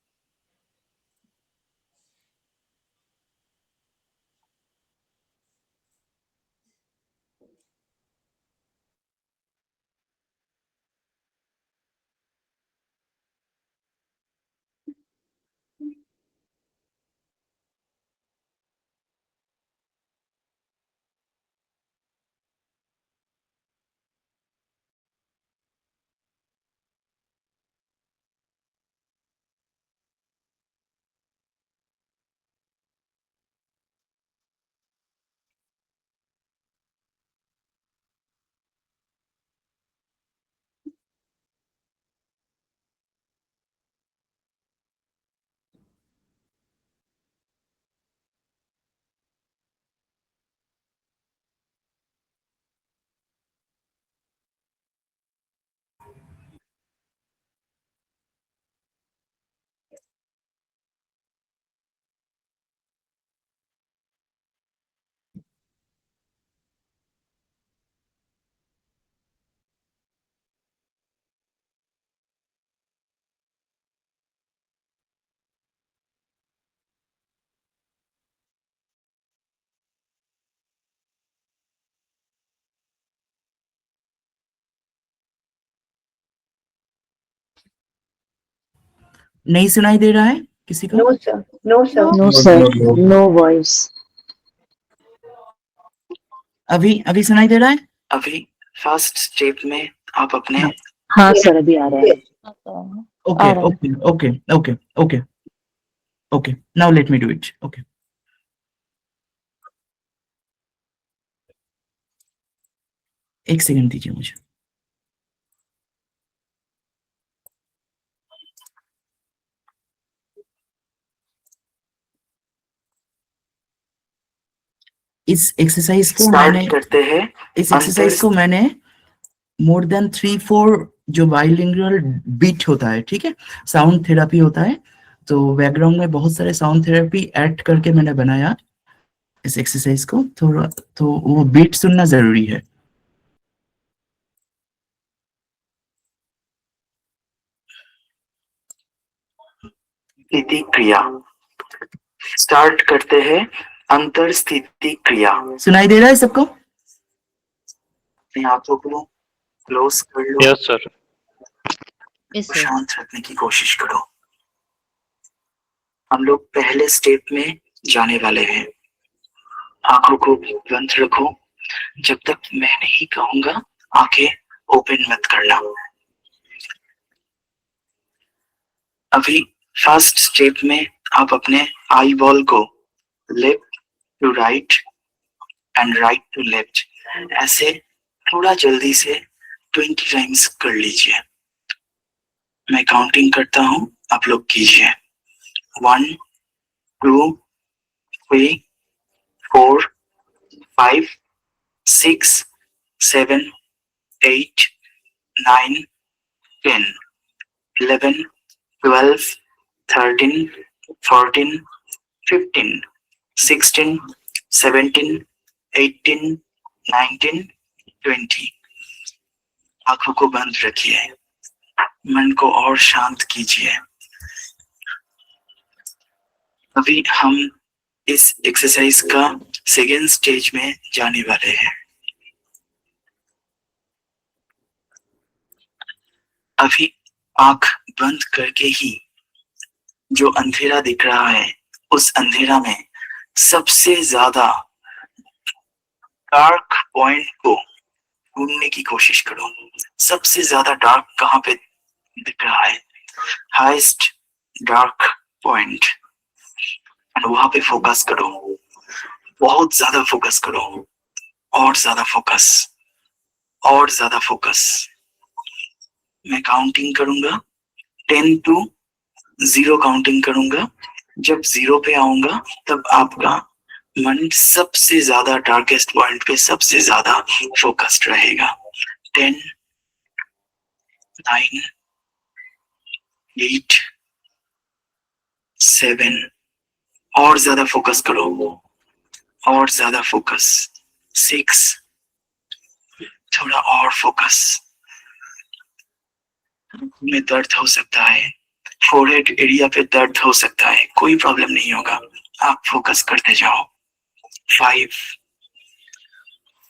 नहीं सुनाई दे रहा है किसी को? No, sir. No, sir. No sir, no voice. अभी सुनाई दे रहा है? अभी फर्स्ट स्टेप में आप अपने हाँ सर, अभी आ रहा है। ओके आ रहा है। Okay okay okay okay okay, now let me do it. Okay, एक सेकंड दीजिए मुझे। इस एक्सरसाइज को मैंने करते हैं। इस एक्सरसाइज को मैंने मोर देन 3-4 जो बाइलिंगुअल बीट होता है, ठीक है, साउंड थेरेपी होता है, तो बैकग्राउंड में बहुत सारे साउंड थेरेपी ऐड करके मैंने बनाया इस एक्सरसाइज को, थोड़ा तो वो बीट सुनना जरूरी है। स्थिति क्रिया स्टार्ट करते हैं। अंतर स्थिति क्रिया सुनाई दे रहा है सबको? अपनी आंखों को क्लोज कर लो। Yes, sir. शांत रखने की कोशिश करो। हम लोग पहले स्टेप में जाने वाले हैं। आंखों को बंद रखो, जब तक मैं नहीं कहूंगा आंखें ओपन मत करना। अभी फर्स्ट स्टेप में आप अपने आई बॉल को left to right and right to left ऐसे थोड़ा जल्दी से 20 टाइम्स कर लीजिए। मैं काउंटिंग करता हूं, आप लोग कीजिए। 1 2 3 4 5 6 7 8 9 10 11 12 13 14 15 16 17 18 19 20। आंखों को बंद रखिए, मन को और शांत कीजिए। अभी हम इस एक्सरसाइज का सेकेंड स्टेज में जाने वाले हैं। अभी आंख बंद करके ही जो अंधेरा दिख रहा है, उस अंधेरा में सबसे ज्यादा डार्क पॉइंट को ढूंढने की कोशिश करो। सबसे ज्यादा डार्क कहाँ पे दिख रहा है? हाईएस्ट डार्क पॉइंट, वहां पे फोकस करो। बहुत ज्यादा फोकस करो, और ज्यादा फोकस, और ज्यादा फोकस। मैं काउंटिंग करूंगा 10 to 0 काउंटिंग करूंगा। जब 0 पे आऊंगा तब आपका मन सबसे ज्यादा डार्केस्ट पॉइंट पे सबसे ज्यादा फोकस्ड रहेगा। 10, 9, 8, 7, और ज्यादा फोकस करो, और ज्यादा फोकस। 6, थोड़ा और फोकस। में दर्द हो सकता है, फोरहेड एरिया पे दर्द हो सकता है, कोई प्रॉब्लम नहीं होगा, आप फोकस करते जाओ। 5,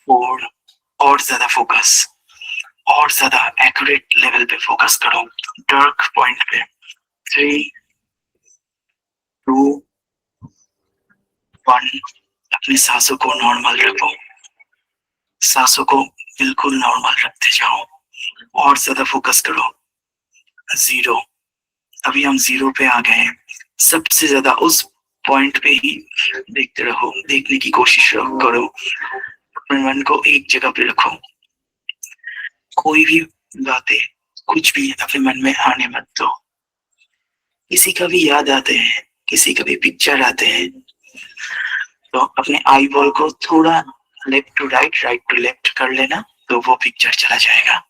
4, और ज्यादा फोकस, और ज्यादा एक्यूरेट लेवल पे फोकस करो, डार्क पॉइंट पे। 3, 2, 1, अपनी सांसों को नॉर्मल रखो, सांसों को बिल्कुल नॉर्मल रखते जाओ, और ज्यादा फोकस करो। 0, अभी हम 0 पे आ गए हैं। सबसे ज्यादा उस पॉइंट पे ही देखते रहो, देखने की कोशिश करो, अपने मन को एक जगह पे रखो। कोई भी बातें, कुछ भी अपने मन में आने मत दो। किसी का भी याद आते हैं, किसी का भी पिक्चर आते हैं, तो अपने आई बॉल को थोड़ा left to right, right to left कर लेना, तो वो पिक्चर चला जाएगा।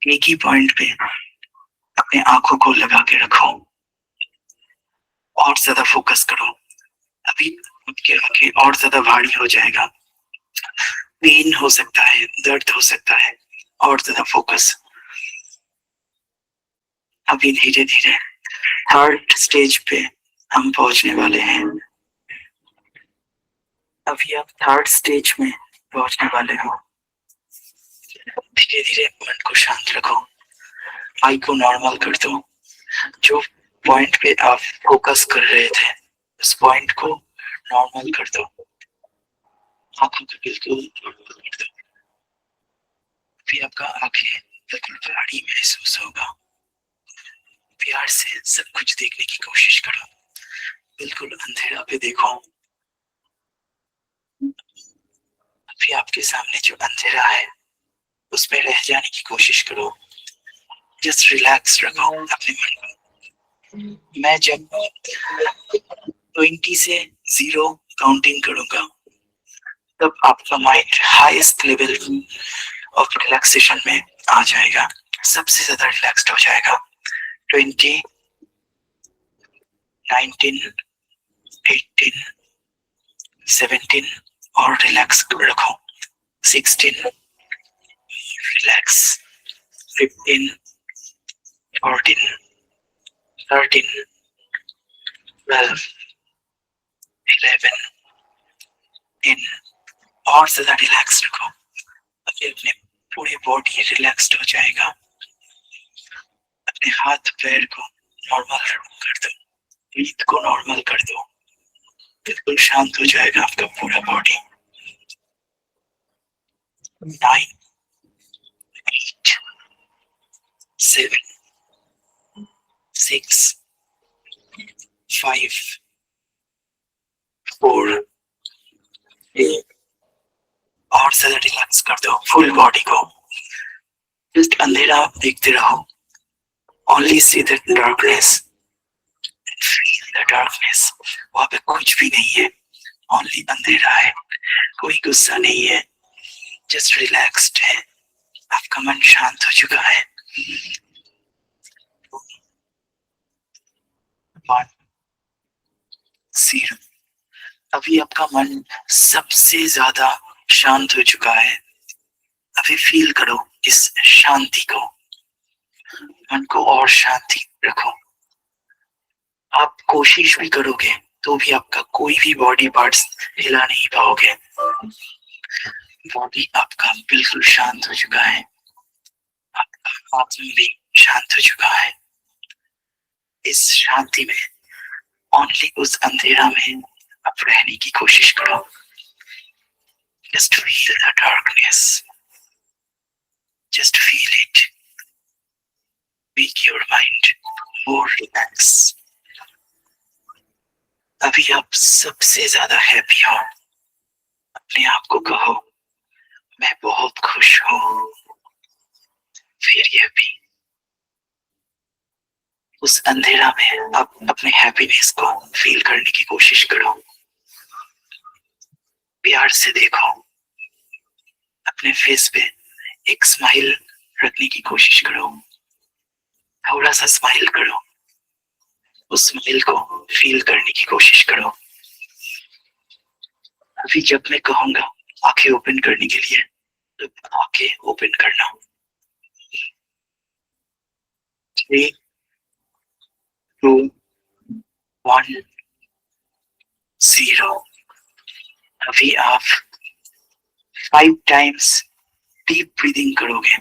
एक ही पॉइंट पे अपने आंखों को लगा के रखो, और ज्यादा फोकस करो। अभी आपके आंखें और ज्यादा भारी हो जाएगा, पेन हो सकता है, दर्द हो सकता है, और ज्यादा फोकस। अभी धीरे धीरे थर्ड स्टेज पे हम पहुंचने वाले हैं। अभी आप थर्ड स्टेज में पहुंचने वाले हो। धीरे धीरे मन को शांत रखो, आई को नॉर्मल कर दो। जो पॉइंट पे आप फोकस कर रहे थे, उस पॉइंट को नॉर्मल कर दो, आंखों को बिल्कुल नॉर्मल कर दो। फिर आपका आंखें बिल्कुल भारी महसूस होगा। प्यार से सब कुछ देखने की कोशिश करो, बिल्कुल अंधेरा पे देखो। अभी आपके सामने जो अंधेरा है उस पे रह जाने की कोशिश करो, जस्ट रिलैक्स रखो अपने मन को। मैं जब 20 से 0 काउंटिंग करूंगा तब आपका mind highest level of relaxation में आ जाएगा, सबसे ज्यादा रिलैक्स्ड हो जाएगा। 20, 19, 18, 17, और रिलैक्स रखो। 16, रिलैक्स। 15, 14, 13, 12, 11, 10, और ज्यादा रिलैक्स रखो। अभी अपने पूरे बॉडी रिलैक्स्ड हो जाएगा। अपने हाथ पैर को नॉर्मल कर दो, ब्रीथ को नॉर्मल कर दो, बिल्कुल शांत हो जाएगा आपका पूरा बॉडी। 9, 8, 7, 6, 5, 4, 3, और ज्यादा रिलैक्स कर दो फुल बॉडी को। जस्ट अंधेरा देखते रहो, only see the darkness, feel the darkness. वहां पे कुछ भी नहीं है, ओनली अंधेरा है, कोई गुस्सा नहीं है, जस्ट रिलैक्स्ड है, आपका मन शांत हो चुका है। 1, 0। अभी आपका मन सबसे ज्यादा शांत हो चुका है। अभी फील करो इस शांति को, मन को और शांति रखो। आप कोशिश भी करोगे तो भी आपका कोई भी बॉडी पार्ट्स हिला नहीं पाओगे। बॉडी आपका बिल्कुल शांत हो चुका है, आपका आत्मा भी शांत हो चुका है। इस शांति में, ओनली उस अंधेरा में आप रहने की कोशिश करो। Just feel the darkness. Just feel it. Make your mind more relaxed. अभी आप सबसे ज्यादा हैप्पी हो। अपने आप को कहो, मैं बहुत खुश हूँ। Very happy. उस अंधेरा में आप अपने हैप्पीनेस को फील करने की कोशिश करो, प्यार से देखो, अपने फेस पे एक स्माइल रखने की कोशिश करो, थोड़ा सा स्माइल करो, उस स्माइल को फील करने की कोशिश करो। अभी जब मैं कहूंगा आंखें ओपन करने के लिए, तो आंखें ओपन करना। 3, 2, 1, 0। अभी आप 5 टाइम्स डीप ब्रीदिंग करोगे,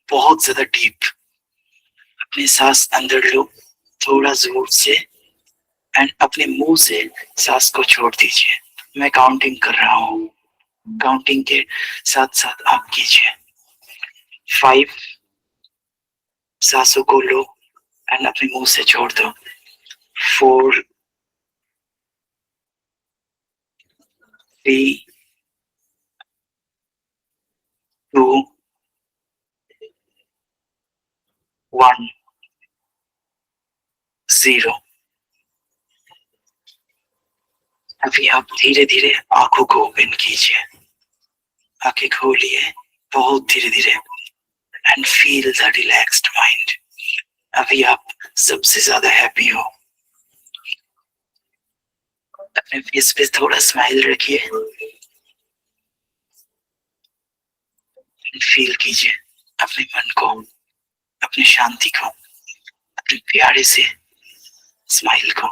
बहुत ज्यादा डीप। अपने सांस अंदर लो थोड़ा जोर से, एंड अपने मुंह से सांस को छोड़ दीजिए। मैं काउंटिंग कर रहा हूँ, काउंटिंग के साथ साथ आप कीजिए। 5, सांसों को लो एंड अपने मुंह से छोड़ दो। 4, 3, 2, 1, 0। अभी आप धीरे धीरे आंखों को ओपन कीजिए, आंखें खोलिए बहुत धीरे धीरे, and feel the relaxed mind. अभी आप सबसे ज्यादा हैप्पी हो। अपने फेस पे थोड़ा स्माइल रखिए, फील कीजिए अपने मन को, अपनी शांति को, अपने प्यारे से स्माइल को।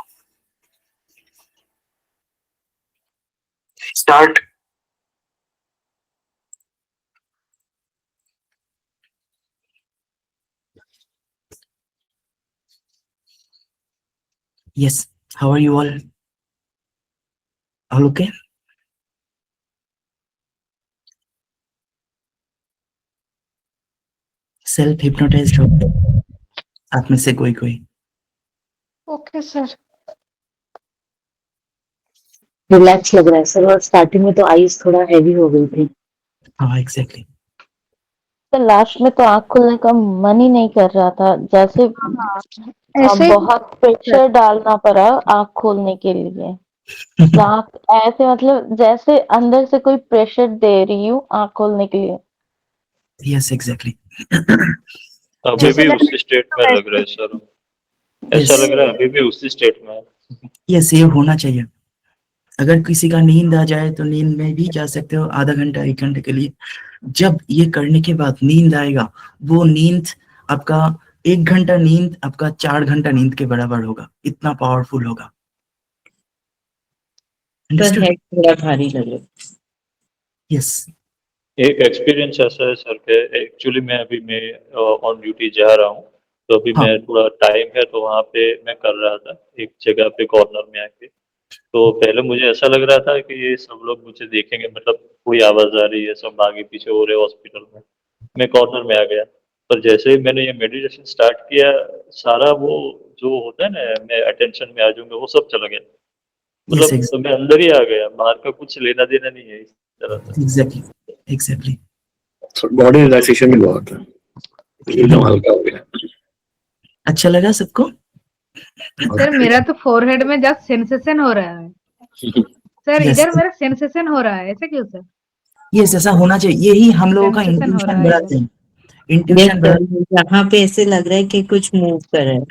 Start. Yes, how are you all? All okay? Self hypnotised हो आप में से कोई कोई? Okay sir. रिलैक्स लग रहा है सर, और स्टार्टिंग में तो आईज थोड़ा हैवी हो गई थी। हाँ एग्जैक्टली। तो लास्ट में तो आँख खोलने का मन ही नहीं कर रहा था, जैसे ऐसे बहुत प्रेशर डालना पड़ा आँख खोलने के लिए। आँख ऐसे मतलब जैसे अंदर से कोई प्रेशर दे रही हूँ आँख खोलने के लिए। Yes exactly. अभी भी उसी स्टेट में लग रहा है सर, ऐसा लग रहा है अभी भी उसी स्टेट में है। यस, ये होना चाहिए। अगर किसी का नींद आ जाए तो नींद में भी जा सकते हो आधा घंटा 1 घंटे के लिए। जब ये करने के बाद नींद आएगा, वो नींद आपका 1 घंटा नींद आपका 4 घंटा नींद के बराबर होगा, इतना पावरफुल होगा। पर हेड थोड़ा भारी लगे। यस। एक एक्सपीरियंस ऐसा है सर के एक्चुअली मैं ऑन ड्यूटी जा रहा हूँ, तो अभी हाँ। मैं थोड़ा टाइम है तो वहाँ पे मैं कर रहा था एक जगह पे कॉर्नर में आके। तो पहले मुझे ऐसा लग रहा था कि ये सब लोग मुझे देखेंगे, मतलब कोई आवाज आ रही है, सब आगे पीछे हो रहे हॉस्पिटल में। मैं कॉर्नर में आ गया, पर जैसे ही मैंने ये मेडिटेशन स्टार्ट किया, सारा वो जो होता है ना, मैं अटेंशन में आ जाऊंगा, वो सब चला गया। मतलब तो मैं अंदर ही आ गया, बाहर का कुछ लेना देना नहीं है इस तरह से। Exactly exactly. बॉडी रिलैक्सेशन भी बहुत है, एकदम हल्का हो गया। अच्छा लगा सबको? सर मेरा तो फोरहेड में जस्ट सेंसेशन हो रहा है सर। Yes. इधर मेरा सेंसेशन हो रहा है, ऐसे क्यों सर? यस, ऐसा होना चाहिए। यही हम लोगों का Sensation हो रहा इंट्यूशन है बढ़ाते हैं। इंट्यूशन यहाँ पे ऐसे लग रहा है कि कुछ मूव कर रहा है।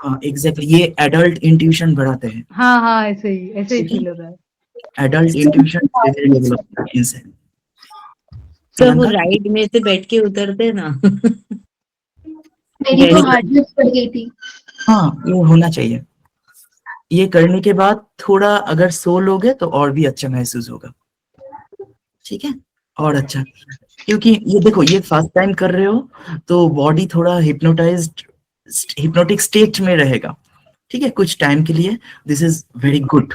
हाँ एग्जैक्टली, ये एडल्ट इंट्यूशन बढ़ाते हैं। हाँ हाँ, ऐसे ही फील हो रहा है। एडल्ट इंट्यूशन डेवलप होता है इनसे। तो वो राइड में से बैठ के उतरते ना। मेरी तो हार्ट बीट बढ़ गई थी। हाँ, ये होना चाहिए। ये करने के बाद थोड़ा अगर सो लोगे तो और भी अच्छा महसूस होगा। ठीक है, और अच्छा, क्योंकि ये देखो, ये फर्स्ट टाइम कर रहे हो तो बॉडी थोड़ा हिप्नोटिक स्टेट में रहेगा। ठीक है, कुछ टाइम के लिए। This is very good.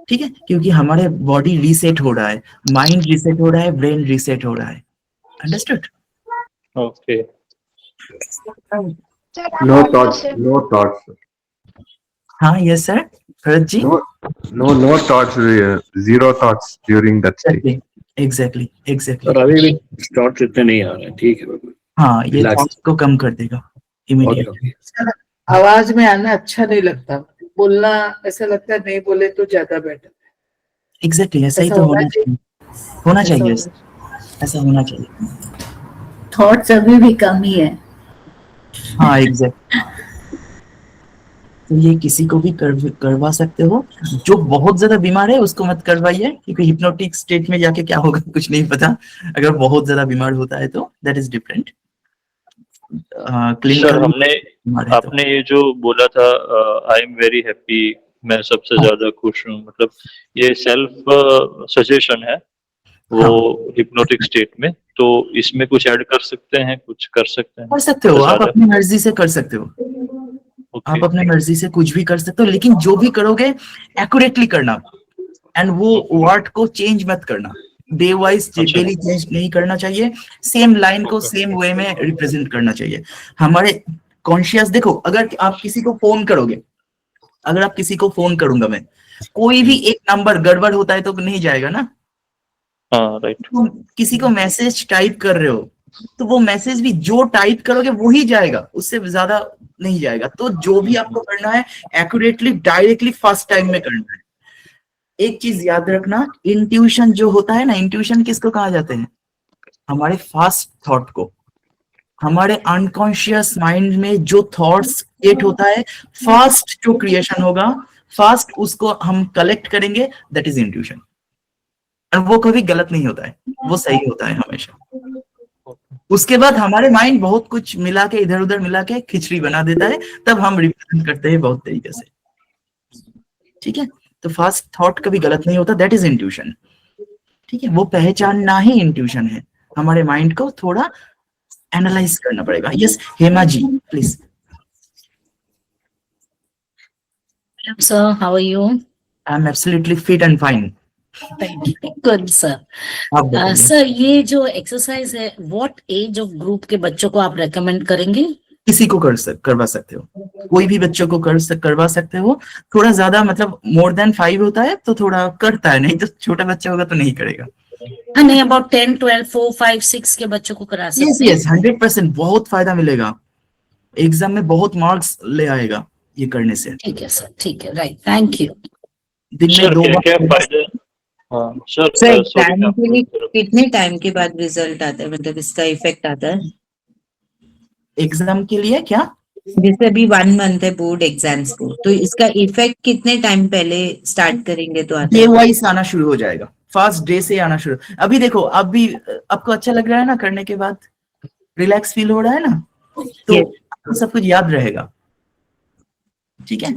ठीक है, क्योंकि हमारे बॉडी रीसेट हो रहा है, माइंड रीसेट हो रहा है, ब्रेन रीसेट हो रहा है। अंडरस्टूड? ओके। No thoughts. हाँ, yes sir, Bharat ji. No thoughts, zero thoughts during that stage. Exactly. Sir अभी भी थॉट्स इतने नहीं आ रहे हैं, ठीक है। हाँ, ये Relax. थॉट्स को कम कर देगा इमीडिएट। Okay. आवाज में आना अच्छा नहीं लगता, बोलना ऐसा लगता है नहीं बोले तो ज्यादा बेटर। एग्जैक्टली ऐसा ही ऐसा तो होना होना चाहिए, होना चाहिए, ऐसा होना चाहिए। थॉट्स अभी भी कम ही है। हाँ एग्जैक्ट। तो ये किसी को भी करवा सकते हो। जो बहुत ज्यादा बीमार है उसको मत करवाइए, क्योंकि हिप्नोटिक स्टेट में जाके क्या होगा कुछ नहीं पता। अगर बहुत ज्यादा बीमार होता है तो that is different. Sir clinical आपने ये जो बोला था आई एम वेरी हैप्पी, मैं सबसे ज्यादा खुश हूँ, मतलब ये सेल्फ सजेशन है वो हिप्नोटिक स्टेट में, तो इसमें कुछ ऐड कर सकते हैं, कुछ कर सकते हैं? कर सकते हो, आप अपनी मर्जी से कर सकते हो। आप अपनी मर्जी से कुछ भी कर सकते हो, लेकिन जो भी करोगे एक्यूरेटली करना, एंड वो वर्ड को चेंज मत करना, डे वाइज डेली चेंज नहीं करना चाहिए। सेम लाइन को सेम वे में रिप्रेजेंट करना चाहिए। हमारे कॉन्शियस, देखो अगर आप किसी को फोन करोगे, अगर आप किसी को फोन करूंगा मैं, कोई भी एक नंबर गड़बड़ होता है तो नहीं जाएगा ना। राइट। किसी को मैसेज टाइप कर रहे हो तो वो मैसेज भी जो टाइप करोगे वो ही जाएगा, उससे ज्यादा नहीं जाएगा। तो जो भी आपको करना है एक्यूरेटली डायरेक्टली फर्स्ट टाइम में करना है। एक चीज याद रखना, इंट्यूशन जो होता है ना, इंट्यूशन किसको कहा जाते हैं? हमारे फास्ट थॉट को। हमारे अनकॉन्शियस माइंड में जो थॉट्स क्रिएट होता है, फास्ट जो क्रिएशन होगा, फास्ट उसको हम कलेक्ट करेंगे, दैट इज इंट्यूशन। और वो कभी गलत नहीं होता है, वो सही होता है हमेशा। उसके बाद हमारे माइंड बहुत कुछ मिला के, इधर उधर मिला के खिचड़ी बना देता है, तब हम रिप्रेजेंट करते हैं बहुत तरीके से। ठीक है, तो फास्ट थॉट कभी गलत नहीं होता, दैट इज इंट्यूशन। ठीक है, वो पहचानना ही इंट्यूशन है। हमारे माइंड को थोड़ा एनालाइज करना पड़ेगा। Yes Hema ji please. Sir, how are you? I am absolutely fit and fine. Good, sir. आप बताइए। सर ये जो एक्सरसाइज है, व्हाट एज ऑफ ग्रुप के बच्चों को आप रेकमेंड करेंगे? किसी को करवा सकते हो, कोई भी बच्चों को करवा सकते हो। थोड़ा ज्यादा मतलब मोर देन 5 होता है तो थोड़ा करता है, नहीं तो छोटा बच्चा होगा तो नहीं करेगा। नहीं, अबाउट 10, 12, 4, 5, 6 के बच्चों को करा सकते हैं? यस 100% बहुत फायदा मिलेगा, एग्जाम में बहुत मार्क्स ले आएगा ये करने से। ठीक है सर, ठीक है, राइट, थैंक यू। दिन में 2 क्या बार। फायदे? हाँ सर, सर एग्जाम के लिए कितने टाइम के बाद रिजल्ट आता है, मतलब इसका इफेक्ट आता है? एग्जाम के लिए क्या? जैसे अभी 1 मंथ है बोर्ड एग्जाम्स को, तो इसका इफेक्ट कितने टाइम पहले स्टार्ट करेंगे तो आता डे है? वाइज आना शुरू हो जाएगा, फर्स्ट डे से आना शुरू। अभी देखो, अभी आपको अच्छा लग रहा है ना, करने के बाद रिलैक्स फील हो रहा है ना, तो आपको सब कुछ याद रहेगा। ठीक है,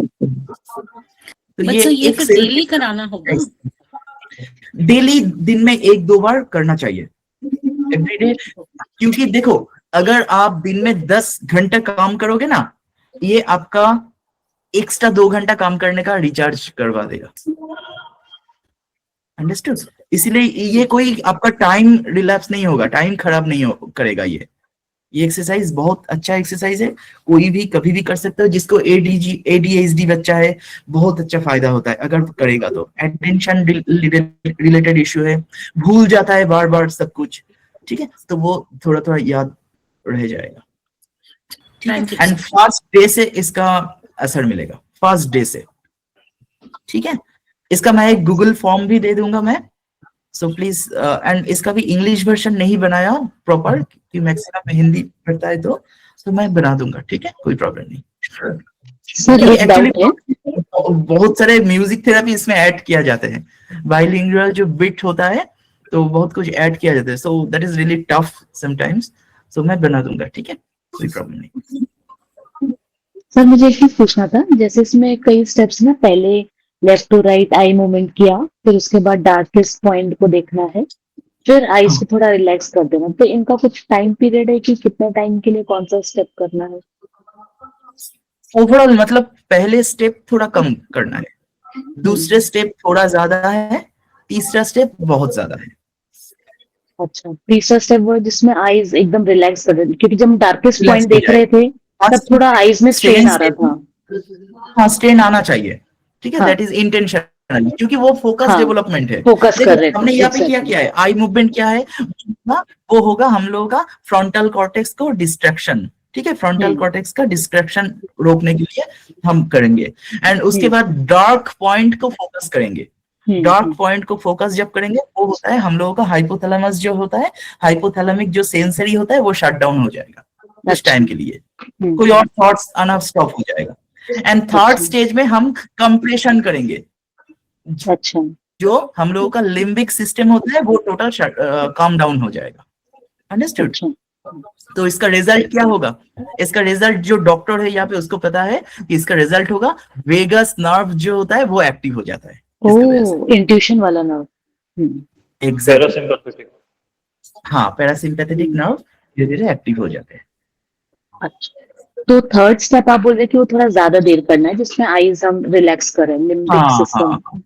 तो ये फिर डेली कराना होगा? डेली दिन में 1-2 बार करना चाहिए, एवरीडे। क्योंकि देखो, अगर आप दिन में 10 घंटा काम करोगे ना, ये आपका एक्स्ट्रा 2 घंटा काम करने का रिचार्ज करवा देगा। अंडरस्टूड? इसलिए ये कोई आपका टाइम रिलैप्स नहीं होगा, टाइम खराब नहीं करेगा। ये एक्सरसाइज बहुत अच्छा एक्सरसाइज है, कोई भी कभी भी कर सकता है। जिसको ADHD बच्चा है, बहुत अच्छा फायदा होता है अगर करेगा तो। अटेंशन रिलेटेड इश्यू है, भूल जाता है बार बार सब कुछ। ठीक है, तो वो थोड़ा थोड़ा याद रह जाएगा। ठीक है, एंड फर्स्ट डे से इसका असर मिलेगा, फर्स्ट डे से। ठीक है, इसका मैं एक गूगल फॉर्म भी दे दूंगा मैं, सो प्लीज। एंड इसका भी इंग्लिश वर्जन नहीं बनाया प्रॉपर, क्योंकि मैक्सिमम में हिंदी पढ़ता है, तो मैं बना दूंगा। ठीक है, कोई प्रॉब्लम नहीं। सर एक डाउट है, बहुत सारे म्यूजिक थेरेपी इसमें ऐड किया जाते हैं, बाइलिंगुअल जो बिट होता है तो बहुत कुछ ऐड किया जाता है, so that is really tough sometimes, so मैं बना दूंगा। ठीक है, कोई प्रॉब्लम नहीं। सर मुझे एक चीज पूछना था, जैसे इसमें कई स्टेप्स ना, पहले left to right eye movement किया, फिर उसके बाद डार्केस्ट पॉइंट को देखना है, फिर आईज को थोड़ा रिलैक्स कर देना, तो इनका कुछ टाइम पीरियड है कि कितने टाइम के लिए कौन सा स्टेप करना है? ओवरऑल मतलब पहले स्टेप थोड़ा कम करना है, दूसरे स्टेप थोड़ा ज्यादा है, तीसरा स्टेप बहुत ज्यादा है। अच्छा, तीसरा स्टेप वो जिसमें आईज एकदम रिलैक्स कर देते, क्योंकि जब हम डार्केस्ट पॉइंट देख रहे थे तब थोड़ा आईज में स्ट्रेन आ रहा था। हाँ, स्ट्रेन आना चाहिए। ठीक है, दैट इज इंटेंशन क्योंकि वो फोकस हाँ, डेवलपमेंट है। फोकस कर देखो रहे थे, हमने यहाँ पे किया exactly. क्या है, आई मूवमेंट क्या है वो होगा हम लोगों का फ्रंटल कॉर्टेक्स को डिस्ट्रैक्शन, ठीक है, फ्रंटल कॉर्टेक्स का डिस्ट्रैक्शन रोकने के लिए हम करेंगे। एंड उसके बाद डार्क पॉइंट को फोकस करेंगे। डार्क पॉइंट को फोकस जब करेंगे वो होता है हम लोगों का हाइपोथैलेमस जो होता है, हाइपोथैलेमिक जो सेंसरी होता है वो शट डाउन हो जाएगा कुछ टाइम के लिए, कोई और थॉट्स आना स्टॉप हो जाएगा। एंड थर्ड स्टेज में हम कंप्रेशन करेंगे। अच्छा, जो हम लोगों का लिम्बिक सिस्टम होता है वो टोटल काम डाउन हो जाएगा। अंडरस्टूड? तो इसका रिजल्ट क्या होगा? इसका रिजल्ट जो डॉक्टर है यहाँ पे उसको पता है कि इसका रिजल्ट होगा वेगस नर्व जो होता है वो एक्टिव हो जाता है। इंट्यूशन वाला नर्व। पैरासिम्पैथेटिक, हाँ, पैरासिम्पैथेटिक नर्व धीरे धीरे एक्टिव हो जाते हैं। अच्छा, तो थर्ड स्टेप आप बोल रहे कि वो थोड़ा ज्यादा देर करना है जिसमें आईज हम रिलैक्स करें, लिम्बिक सिस्टम।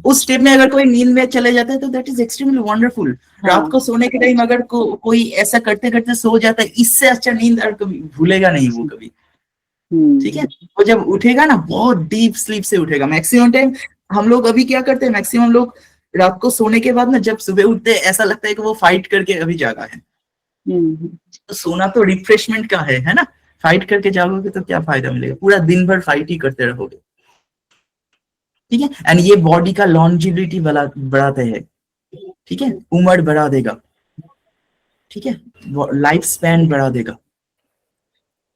उस स्टेप में अगर कोई नींद में चले जाता है तो दैट इज एक्सट्रीमली वंडरफुल। रात को सोने के टाइम अगर कोई ऐसा करते करते सो जाता है, इससे अच्छा नींद और कभी भूलेगा नहीं वो कभी। ठीक है, वो जब उठेगा ना बहुत डीप स्लीप से उठेगा। मैक्सिमम टाइम हम लोग अभी क्या करते हैं, मैक्सिमम लोग रात को सोने के बाद ना जब सुबह उठते हैं ऐसा लगता है कि वो फाइट करके अभी जागा है। तो सोना तो रिफ्रेशमेंट का है ना? फाइट करके जागोगे तो क्या फायदा मिलेगा, पूरा दिन भर फाइट ही करते रहोगे। ठीक है, एंड ये बॉडी का लॉन्जिविटी बढ़ाते हैं। ठीक है, उम्र बढ़ा देगा। ठीक है, लाइफ स्पैन बढ़ा देगा।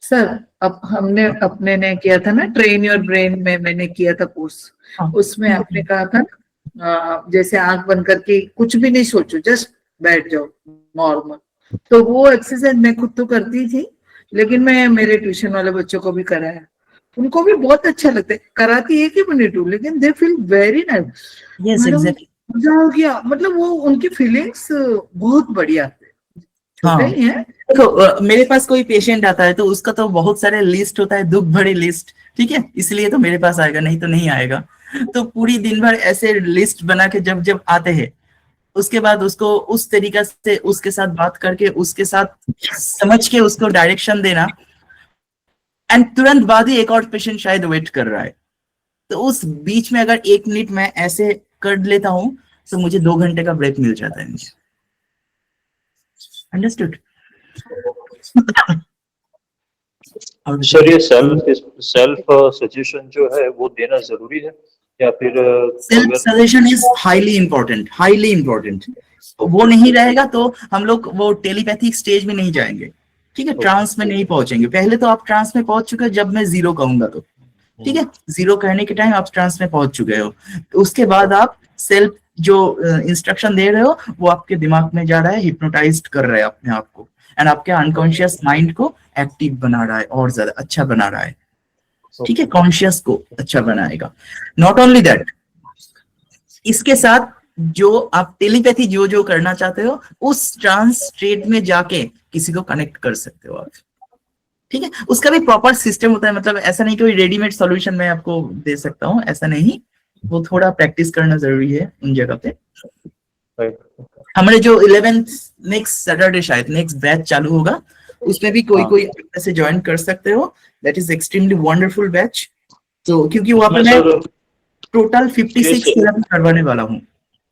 सर अब हमने अपने ने किया था ना ट्रेन योर ब्रेन में, मैंने किया था कोर्स, उसमें आपने कहा था जैसे आंख बंद करके कुछ भी नहीं सोचो, जस्ट बैठ जाओ नॉर्मल। तो वो एक्सरसाइज मैं खुद तो करती थी, लेकिन मैं मेरे ट्यूशन वाले बच्चों को भी कराया, उनको भी बहुत अच्छा लगता है। कराती है कि मिनट हूँ, लेकिन दे फील वेरी नाइस। मजा हो गया, मतलब वो उनकी फीलिंग्स बहुत बढ़िया थे। हाँ, देखो मेरे पास कोई पेशेंट आता है तो उसका तो बहुत सारे लिस्ट होता है, दुख भरे लिस्ट। ठीक है, इसलिए तो मेरे पास आएगा, नहीं तो नहीं आएगा। तो पूरी दिन भर ऐसे लिस्ट बना के जब जब आते हैं, उसके बाद उसको उस तरीका से उसके साथ बात करके उसके साथ समझ के उसको डायरेक्शन देना। एंड तुरंत बाद ही एक और पेशेंट शायद वेट कर रहा है, तो उस बीच में अगर 1 मिनट मैं ऐसे कर लेता हूं तो मुझे 2 घंटे का ब्रेक मिल जाता है मुझे। अंडरस्टूड? सर ये सेल्फ सजेशन जो है वो देना जरूरी है या फिर self suggestion is highly important. वो नहीं रहेगा तो हम लोग वो टेलीपैथिक स्टेज में नहीं जाएंगे। ठीक है, ट्रांस में नहीं पहुंचेंगे। पहले तो आप ट्रांस में पहुंच चुके हो जब मैं 0 कहूंगा तो। ठीक है, 0 कहने के टाइम आप ट्रांस में पहुंच चुके हो। उसके बाद आप सेल्फ जो इंस्ट्रक्शन दे रहे हो वो आपके दिमाग में जा रहा है, हिप्नोटाइज्ड कर रहा है अपने आप को, एंड आपके अनकॉन्शियस माइंड को एक्टिव बना रहा है और ज्यादा अच्छा बना रहा है। ठीक है, कॉन्शियस को अच्छा बनाएगा। नॉट ओनली दैट, इसके साथ जो आप टेलीपैथी जो करना चाहते हो उस ट्रांस स्टेट में जाके किसी को कनेक्ट कर सकते हो आप। ठीक है, उसका भी प्रॉपर सिस्टम होता है, मतलब ऐसा नहीं कोई रेडीमेड सॉल्यूशन मैं आपको दे सकता हूँ, ऐसा नहीं। वो थोड़ा प्रैक्टिस करना जरूरी है उन जगह पे। हमारे जो 11th नेक्स्ट सैटरडे शायद नेक्स्ट बैच चालू होगा, उसमें भी कोई ऐसे ज्वाइन कर सकते हो। That is extremely wonderful batch. तो क्योंकि वहां पे मैं टोटल 56 थेरेपी करवाने वाला हूँ,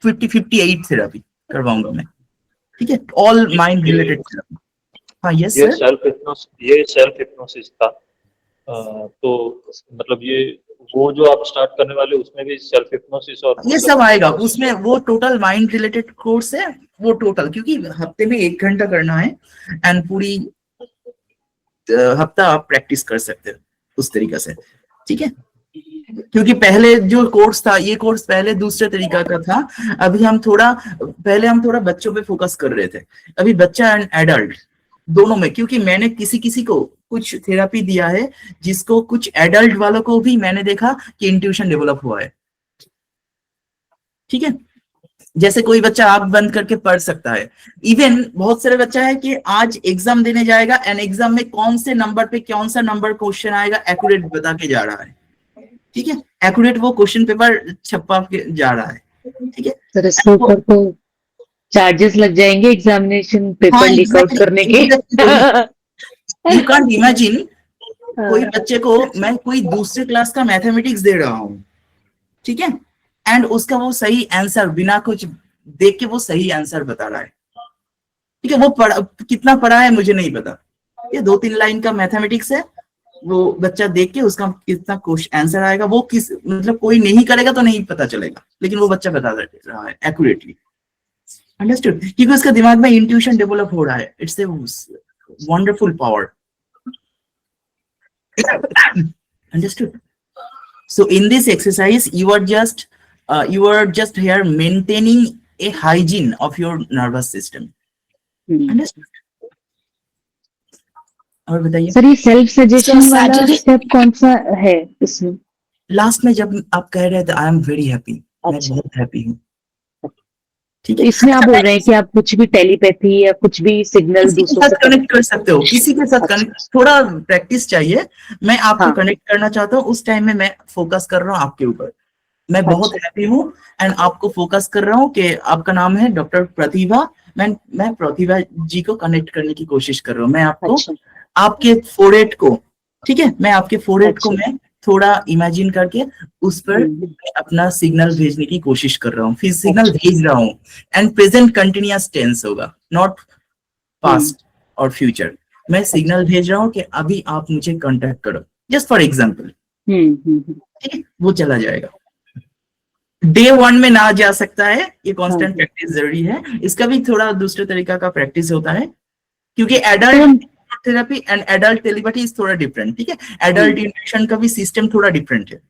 58 थेरेपी करवाऊंगा मैं। ठीक है, ऑल माइंड रिलेटेड थेरेपी। हाँ, यस सर। ये सेल्फ हिप्नोसिस था, तो मतलब ये वो जो आप स्टार्ट करने वाले उसमें भी सेल्फ हिप्नोसिस और ये सब आएगा उसमें। वो टोटल माइंड रिलेटेड कोर्स है वो टोटल, क्योंकि हफ्ते में 1 घंटा करना है एंड पूरी हफ्ता आप प्रैक्टिस कर सकते हो उस तरीके से। ठीक है, क्योंकि पहले जो कोर्स था, ये कोर्स पहले दूसरे तरीका का था। अभी हम थोड़ा बच्चों पे फोकस कर रहे थे, अभी बच्चा एंड एडल्ट दोनों में। क्योंकि मैंने किसी को कुछ थेरेपी दिया है जिसको कुछ एडल्ट वालों को भी मैंने देखा कि इंट्यूशन डेवलप हुआ है। ठीक है, जैसे कोई बच्चा आंख बंद करके पढ़ सकता है। इवन बहुत सारे बच्चा है कि आज एग्जाम देने जाएगा एंड एग्जाम में कौन से नंबर पे कौन सा नंबर क्वेश्चन आएगा एक्यूरेट बता के जा रहा है। ठीक है, एक्यूरेट वो क्वेश्चन पेपर छपा के जा रहा है। ठीक है सर, इसके ऊपर तो चार्जेस लग जाएंगे एग्जामिनेशन पेपर लीक आउट करने के। यू कांट इमेजिन, कोई बच्चे को मैं कोई दूसरे क्लास का मैथमेटिक्स दे रहा हूँ, ठीक है, एंड उसका वो सही आंसर बिना कुछ देख के वो सही आंसर बता रहा है। ठीक है, वो कितना पढ़ा है मुझे नहीं पता, ये 2-3 लाइन का मैथमेटिक्स है, वो बच्चा देख के उसका कितना क्वेश्चन आंसर आएगा, वो किस मतलब कोई नहीं करेगा तो नहीं पता चलेगा, लेकिन वो बच्चा बता रहा है एक्यूरेटली। अंडरस्टूड? क्योंकि उसका दिमाग में इंट्यूशन डेवलप हो रहा है। It's a wonderful power. Understood? So in this exercise, you are just here maintaining a hygiene of your nervous system. Understood? और बताइए सर, ये सेल्फ सजेशन So, वाला Saturday- स्टेप कौन सा है इसमें? लास्ट में जब आप कह रहे थे आई एम वेरी हैप्पी, मैं अच्छा। बहुत हैप्पी हूँ, ठीक तो है, इसमें आप बोल रहे हैं कि आप कुछ भी टेलीपैथी या कुछ भी सिग्नल किसी के दूसरों साथ से कनेक्ट कर सकते हो, किसी के साथ कनेक्ट, थोड़ा प्रैक्टिस चाहिए। मैं आपको हाँ। कनेक्ट करना चाहता हूँ, उस टाइम में मैं फोकस कर रहा हूँ आपके ऊपर। मैं बहुत हैप्पी हूँ एंड आपको फोकस कर रहा हूँ कि आपका नाम है डॉक्टर प्रतिभा। मैं प्रतिभा जी को कनेक्ट करने की कोशिश कर रहा हूँ। मैं आपको अच्छा। आपके फोरहेड को, ठीक है, मैं आपके फोरहेड को अच्छा। मैं थोड़ा इमेजिन करके उस पर मैं अपना सिग्नल भेजने की कोशिश कर रहा हूँ, फिर सिग्नल भेज रहा हूँ एंड प्रेजेंट कंटिन्यूअस टेंस होगा, नॉट पास्ट और फ्यूचर। मैं सिग्नल भेज रहा हूँ कि अभी आप मुझे कांटेक्ट करो, जस्ट फॉर एग्जांपल, ठीक है, वो चला जाएगा। डे 1 में ना जा सकता है, ये कांस्टेंट प्रैक्टिस जरूरी है। इसका भी थोड़ा दूसरे तरीका का प्रैक्टिस होता है, क्योंकि adult therapy and adult telepathy is थोड़ा डिफरेंट, ठीक है। एडल्ट इंट्यूशन का भी सिस्टम थोड़ा डिफरेंट है,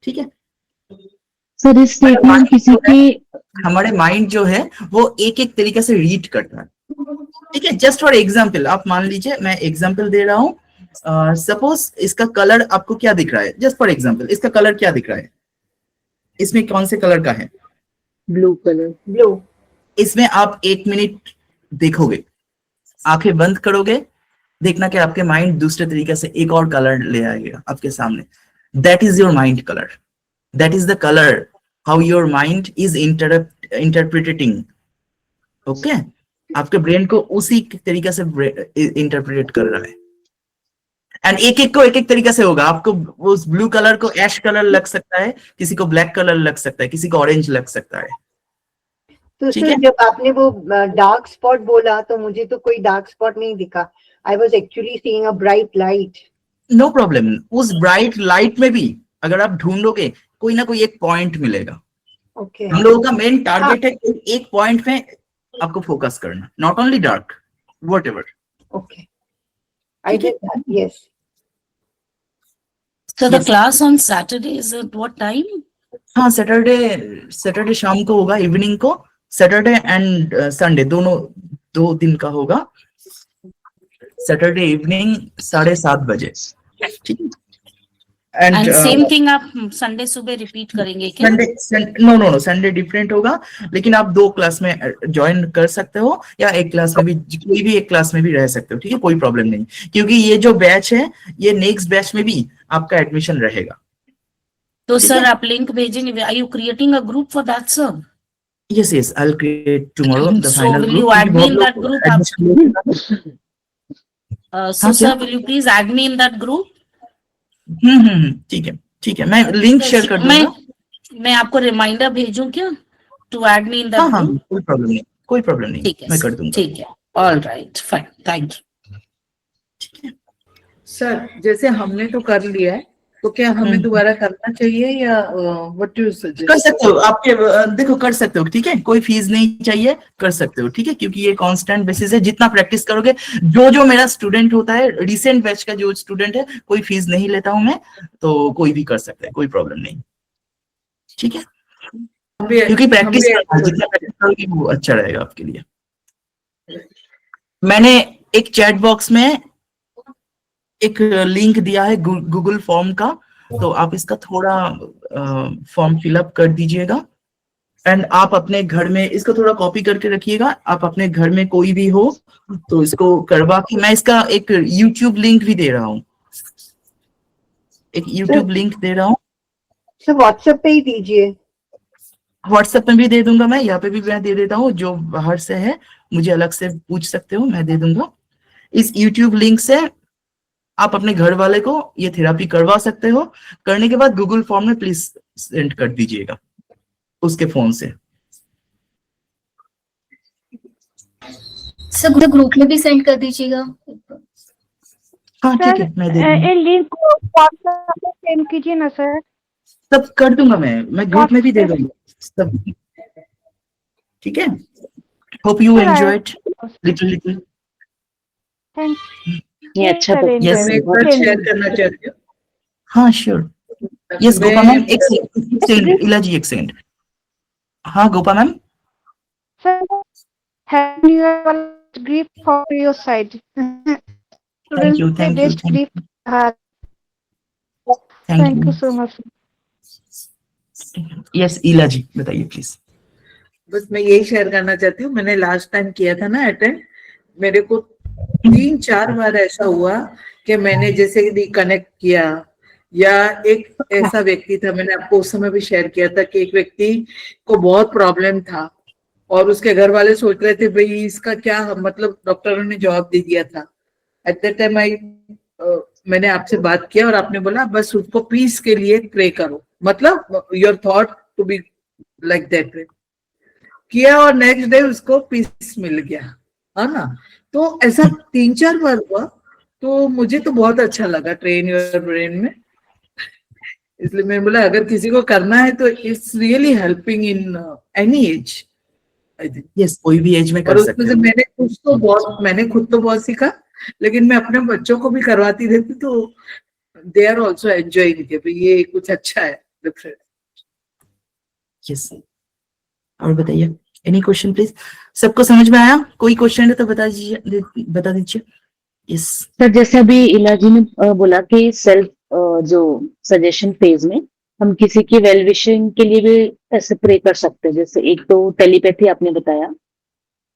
ठीक है। सर, इस स्टेटमेंट किसी के हमारे माइंड जो है वो एक एक तरीके से रीड करता है, ठीक है। जस्ट फॉर एग्जाम्पल, आप मान लीजिए, मैं एग्जाम्पल दे रहा हूँ, सपोज इसका कलर आपको क्या दिख रहा है, जस्ट फॉर एग्जाम्पल, इसका कलर क्या दिख रहा है, इसमें कौन से कलर का है? Blue colour. ब्लू। इसमें आप 1 मिनट देखोगे, आंखें बंद करोगे, देखना कि आपके माइंड दूसरे तरीके से एक और कलर ले आएगा आपके सामने। That is your mind colour, that is the colour how your mind is interpreting. Okay, आपके ब्रेन को उसी तरीके से इंटरप्रेट कर रहा है एंड एक एक को एक एक तरीके से होगा। आपको उस ब्लू कलर को ऐश कलर लग सकता है, किसी को ब्लैक कलर लग सकता है, किसी को ऑरेंज लग सकता है। तो ठीक सर, है? जब आपने वो डार्क स्पॉट बोला तो मुझे तो कोई डार्क स्पॉट नहीं दिखा। I was actually seeing a bright light. No problem, उस ब्राइट लाइट में भी अगर आप ढूंढोगे कोई ना कोई एक पॉइंट मिलेगा। ओके। हम लोगों का मेन टारगेट है कि एक पॉइंट में आपको फोकस करना, not only dark, whatever. Okay, I did that, yes. So the class on Saturday is at what time? हाँ, सैटरडे शाम को होगा, इवनिंग को। सैटरडे एंड संडे दोनों 2 दिन का होगा। सैटरडे इवनिंग 7:30 बजे, ठीक है। And same thing आप Sunday सुबह रिपीट करेंगे क्या? नो, संडे डिफरेंट होगा, लेकिन आप 2 क्लास में ज्वाइन कर सकते हो या एक क्लास में भी, कोई भी एक क्लास में भी रह सकते हो, ठीक है, कोई प्रॉब्लम नहीं। क्योंकि ये जो बैच है, ये नेक्स्ट बैच में भी आपका एडमिशन रहेगा। तो सर आप लिंक भेजेंगे, are you creating a group for that, sir? Yes, I'll create tomorrow the So final will group. you add me in that group? So हाँ, sir, क्या? will you please add me in that group? ठीक है, मैं link share कर दूंगा। मैं आपको reminder भेजूं क्या to add me in that हाँ, ग्रुप? कोई प्रॉब्लम नहीं, ठीक है, मैं कर दूंगा। ठीक है, all right, fine, thank you. Sir, जैसे हमने तो कर लिया है, तो क्या हमें दोबारा करना चाहिए या व्हाट डू यू सजेस्ट? कर सकते हो, आपके देखो कर सकते हो, ठीक है, कोई फीस नहीं चाहिए, कर सकते हो, ठीक है, क्योंकि ये कांस्टेंट बेसिस है। जितना प्रैक्टिस करोगे, जो मेरा स्टूडेंट होता है, रिसेंट बैच का जो स्टूडेंट है, कोई फीस नहीं लेता हूं मैं, तो कोई भी कर सकता है, कोई प्रॉब्लम नहीं, ठीक है। क्योंकि प्रैक्टिस जितना प्रैक्टिस करोगे वो अच्छा रहेगा आपके लिए। मैंने एक चैट बॉक्स में एक लिंक दिया है गूगल फॉर्म का, तो आप इसका थोड़ा फॉर्म फिलअप कर दीजिएगा एंड आप अपने घर में इसको थोड़ा कॉपी करके रखिएगा। आप अपने घर में कोई भी हो तो इसको करवा के, मैं इसका एक यूट्यूब लिंक भी दे रहा हूँ, एक यूट्यूब लिंक दे रहा हूँ। सर व्हाट्सएप पे ही दीजिए। व्हाट्सएप में भी दे दूंगा, मैं यहाँ पे भी मैं दे देता हूँ। जो बाहर से है मुझे अलग से पूछ सकते हो, मैं दे दूंगा। इस यूट्यूब लिंक से आप अपने घर वाले को ये थेरापी करवा सकते हो। करने के बाद गूगल फॉर्म में प्लीज सेंड कर दीजिएगा। उसके फोन से। सर ग्रुप में भी सेंड कर दीजिएगा। हाँ ठीक है, मैं दे दूंगा। लिंक को व्हाट्सएप पे सेंड कीजिए ना सर। सब कर दूंगा, मैं ग्रुप में भी दे दूंगा सब। ठीक है, hope you enjoy it little. Thank ये अच्छा तो Yes, मैं एक बार शेयर करना चाहती हूँ। हाँ श्योर। यस गोपा मैम, एक सेकंड, इलाजी एक सेकंड। हाँ Gopa ma'am. Sir have your grip for your side. Thank you, thank you, best grip. Thank thank you. You so much. Yes Ilaji बताइए प्लीज। बस मैं यही शेयर करना चाहती हूँ, मैंने लास्ट टाइम किया था ना अटेंड, मेरे को 3-4 बार ऐसा हुआ कि मैंने जैसे रिकनेक्ट किया, या एक ऐसा व्यक्ति था, मैंने आपको उस समय भी शेयर किया था कि एक व्यक्ति को बहुत प्रॉब्लम था और उसके घर वाले सोच रहे थे भाई इसका क्या, मतलब डॉक्टरों ने जवाब दे दिया था। एट दैट टाइम मैंने आपसे बात किया और आपने बोला बस उसको पीस के लिए प्रे करो, मतलब your thought to be like that किया, और नेक्स्ट डे उसको पीस मिल गया, है ना। तो ऐसा 3-4 बार हुआ, तो मुझे तो बहुत अच्छा लगा ट्रेन योर ब्रेन में, इसलिए मैंने बोला अगर किसी को करना है तो it's really helping in any age I think. Yes, कोई भी एज में और कर उसमें सकते से हो। मैंने खुद तो बहुत सीखा, लेकिन मैं अपने बच्चों को भी करवाती रहती, तो दे आर ऑल्सो एंजॉयिंग के भाई ये कुछ अच्छा है डिफरेंट। यस, और बताइए, एनी क्वेश्चन प्लीज। सबको समझ में आया? कोई क्वेश्चन है तो बता दीजिए। यस सर, जैसे अभी इलाजी ने बोला कि सेल्फ जो सजेशन फेज में हम किसी की वेल विशिंग के लिए भी ऐसे प्रे कर सकते हैं। जैसे एक तो टेलीपैथी आपने बताया,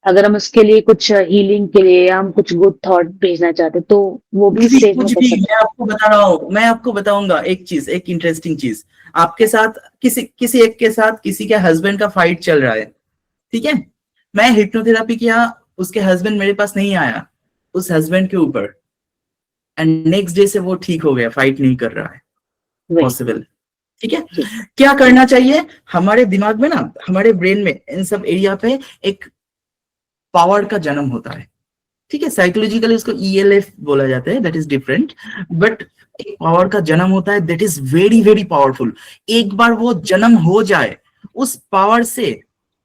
अगर हम उसके लिए कुछ हीलिंग के लिए या हम कुछ गुड थॉट भेजना चाहते तो वो भी स्टेज में कुछ कर भी सकते मैं आपको बता रहा हूँ, मैं आपको बताऊंगा एक चीज, एक इंटरेस्टिंग चीज। आपके साथ किसी एक के साथ किसी के हस्बैंड का फाइट चल रहा है, ठीक है, मैं हिप्नोथेरापी किया, उसके हस्बैंड मेरे पास नहीं आया, उस हस्बैंड के ऊपर, एंड नेक्स्ट डे से वो ठीक हो गया, फाइट नहीं कर रहा है, वही। पॉसिबल। ठीक है, क्या करना चाहिए? हमारे दिमाग में ना, हमारे ब्रेन में, इन सब एरिया पे एक पावर का जन्म होता है। ठीक है, साइकोलॉजिकली उसको ELF बोला जाता है, दैट इज डिफरेंट, बट एक पावर का जन्म होता है that is very very powerful. एक बार वो जन्म हो जाए, उस पावर से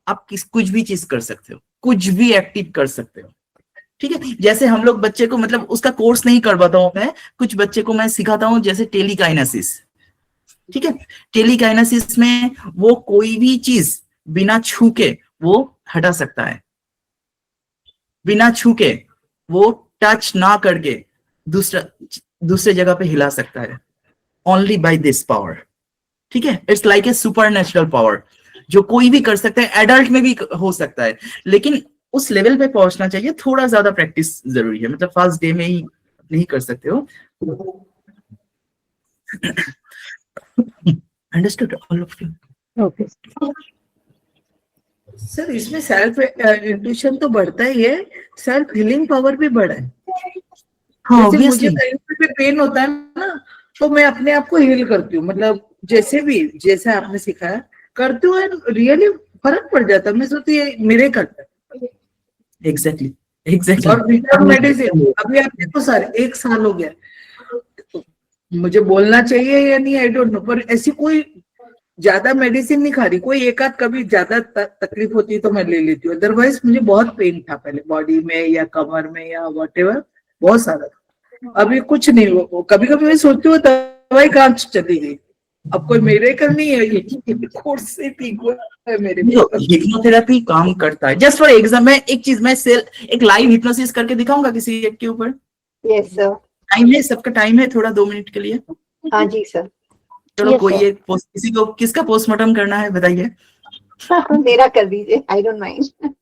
आप कुछ भी चीज कर सकते हो, कुछ भी एक्टिव कर सकते हो। ठीक है, जैसे हम लोग बच्चे को, मतलब उसका कोर्स नहीं करवाता हूं मैं, कुछ बच्चे को मैं सिखाता हूं, जैसे टेलीकाइनेसिस। ठीक है, टेलीकाइनेसिस में वो कोई भी चीज बिना छू के वो हटा सकता है, बिना छू के वो टच ना करके दूसरे जगह पे हिला सकता है, ओनली बाय दिस पावर। ठीक है, it's like a super natural power जो कोई भी कर सकता है, एडल्ट में भी हो सकता है, लेकिन उस लेवल पे पहुंचना चाहिए, थोड़ा ज्यादा प्रैक्टिस जरूरी है, मतलब फर्स्ट डे में ही नहीं कर सकते हो। Understood all of you? Okay. Sir इसमें सेल्फ इंट्यूशन तो बढ़ता ही है, सेल्फ हीलिंग पावर भी बढ़ा है। हाँ, जैसे मुझे ऑब्वियसली। कहीं पे पेन होता है ना, तो मैं अपने आप को हील करती हूँ, मतलब जैसे आपने सिखाया करती हूँ, रियली फर्क पड़ जाता है। मैं सोचती है मेरे करता है। Exactly exactly. और विदाउट मेडिसिन अभी आप देखो सर 1 साल हो गया, मुझे बोलना चाहिए या नहीं आई डोंट नो, पर ऐसी कोई ज्यादा मेडिसिन नहीं खा रही, कोई एक आध कभी ज्यादा तकलीफ होती है तो मैं ले लेती हूँ, अदरवाइज मुझे बहुत पेन था पहले बॉडी में या कमर में या व्हाटएवर, बहुत सारा। अभी कुछ नहीं, कभी कभी मैं सोचती हूँ दवाई कहाँ चली गई, अब कोई मिरेकल नहीं है, ये कोर्स से ठीक हुआ है मेरे। हिप्नोथेरेपी काम करता है, जस्ट फॉर एग्जाम में एक चीज, मैं एक लाइव हिप्नोसिस करके दिखाऊंगा किसी एक के ऊपर। Yes sir. टाइम है, सबका टाइम है थोड़ा 2 मिनट के लिए? हाँ जी सर। चलो Yes, कोई sir. एक किसी को किसका पोस्टमार्टम करना है बताइए? मेरा कर दीजिए, आई डोंट माइंड।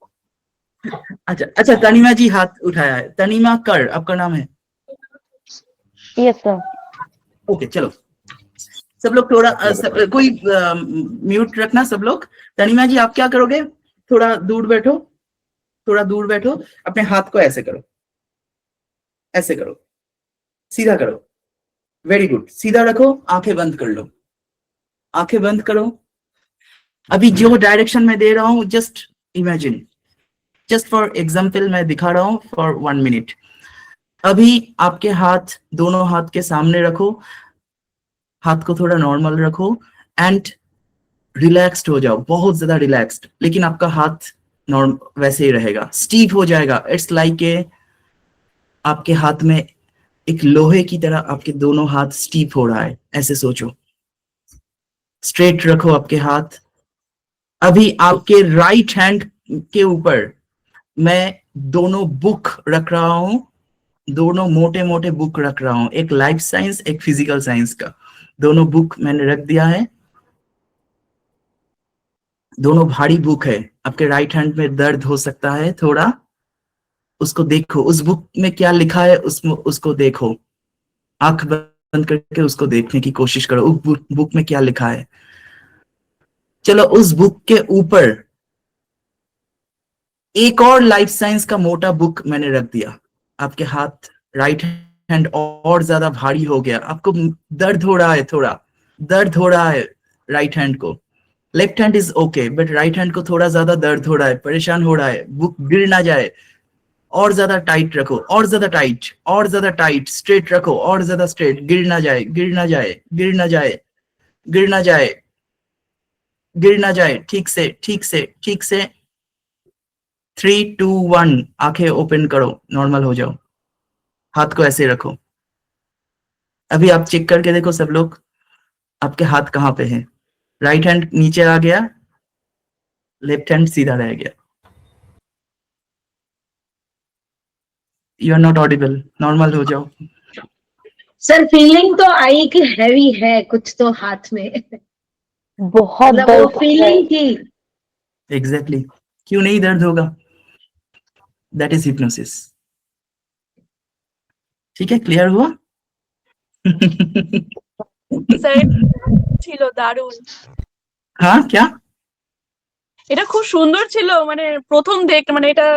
अच्छा, तनिमा जी हाथ उठाया है, तनिमा कर आपका नाम है? Yes, sir. ओके, चलो सब लोग थोड़ा कोई म्यूट रखना सब लोग। तनिमा जी आप क्या करोगे, थोड़ा दूर बैठो, थोड़ा दूर बैठो, अपने हाथ को ऐसे करो, ऐसे करो, सीधा करो, वेरी गुड, सीधा रखो, आंखें बंद कर लो, आंखें बंद करो, अभी जो डायरेक्शन मैं दे रहा हूँ, just imagine, just for example मैं दिखा रहा हूँ फॉर 1 मिनट। अभी आपके हाथ, दोनों हाथ के सामने रखो, हाथ को थोड़ा नॉर्मल रखो एंड रिलैक्स्ड हो जाओ, बहुत ज्यादा रिलैक्स्ड, लेकिन आपका हाथ नॉर्म वैसे ही रहेगा, स्टीफ हो जाएगा। इट्स लाइक ए आपके हाथ में एक लोहे की तरह आपके दोनों हाथ स्टीफ हो रहा है, ऐसे सोचो। स्ट्रेट रखो आपके हाथ। अभी आपके राइट हैंड के ऊपर मैं दोनों बुक रख रहा हूं, दोनों मोटे मोटे बुक रख रहा हूं, एक लाइफ साइंस, एक फिजिकल साइंस का। दोनों बुक मैंने रख दिया है, दोनों भारी बुक है। आपके राइट हैंड में दर्द हो सकता है थोड़ा, उसको देखो, उस बुक में क्या लिखा है उसको देखो, आंख बंद करके उसको देखने की कोशिश करो, उस बुक में क्या लिखा है। चलो, उस बुक के ऊपर एक और लाइफ साइंस का मोटा बुक मैंने रख दिया। आपके हाथ, राइट हैंड और ज्यादा भारी हो गया, आपको दर्द हो रहा है, थोड़ा दर्द हो रहा है राइट हैंड को। Left hand is okay, but right hand को थोड़ा ज्यादा दर्द हो रहा है, परेशान हो रहा है, बुक गिर ना जाए। और ज्यादा टाइट रखो, और ज्यादा टाइट, और ज्यादा टाइट। स्ट्रेट रखो, और ज्यादा स्ट्रेट, गिर ना जाए, गिर ना जाए, गिर ना जाए, गिर ना जाए, गिर ना जाए। ठीक से, ठीक से, ठीक से। 3, 2, 1, आंखें ओपन करो, नॉर्मल हो जाओ, हाथ को ऐसे रखो। अभी आप चेक करके देखो सब लोग, आपके हाथ कहाँ पे है। राइट हैंड नीचे आ गया, लेफ्ट हैंड सीधा रह गया। You are not audible, normal हो जाओ। सर फीलिंग तो आई कि हैवी है कुछ तो हाथ में, बहुत मतलब वो दर्द फीलिंग थी। एग्जैक्टली, क्यों नहीं दर्द होगा? That is hypnosis. ठीक है, क्लियर हुआ? স্যার ছিল দারুণ। हाँ, क्या? এটা খুব সুন্দর ছিল, মানে প্রথম মানে এটা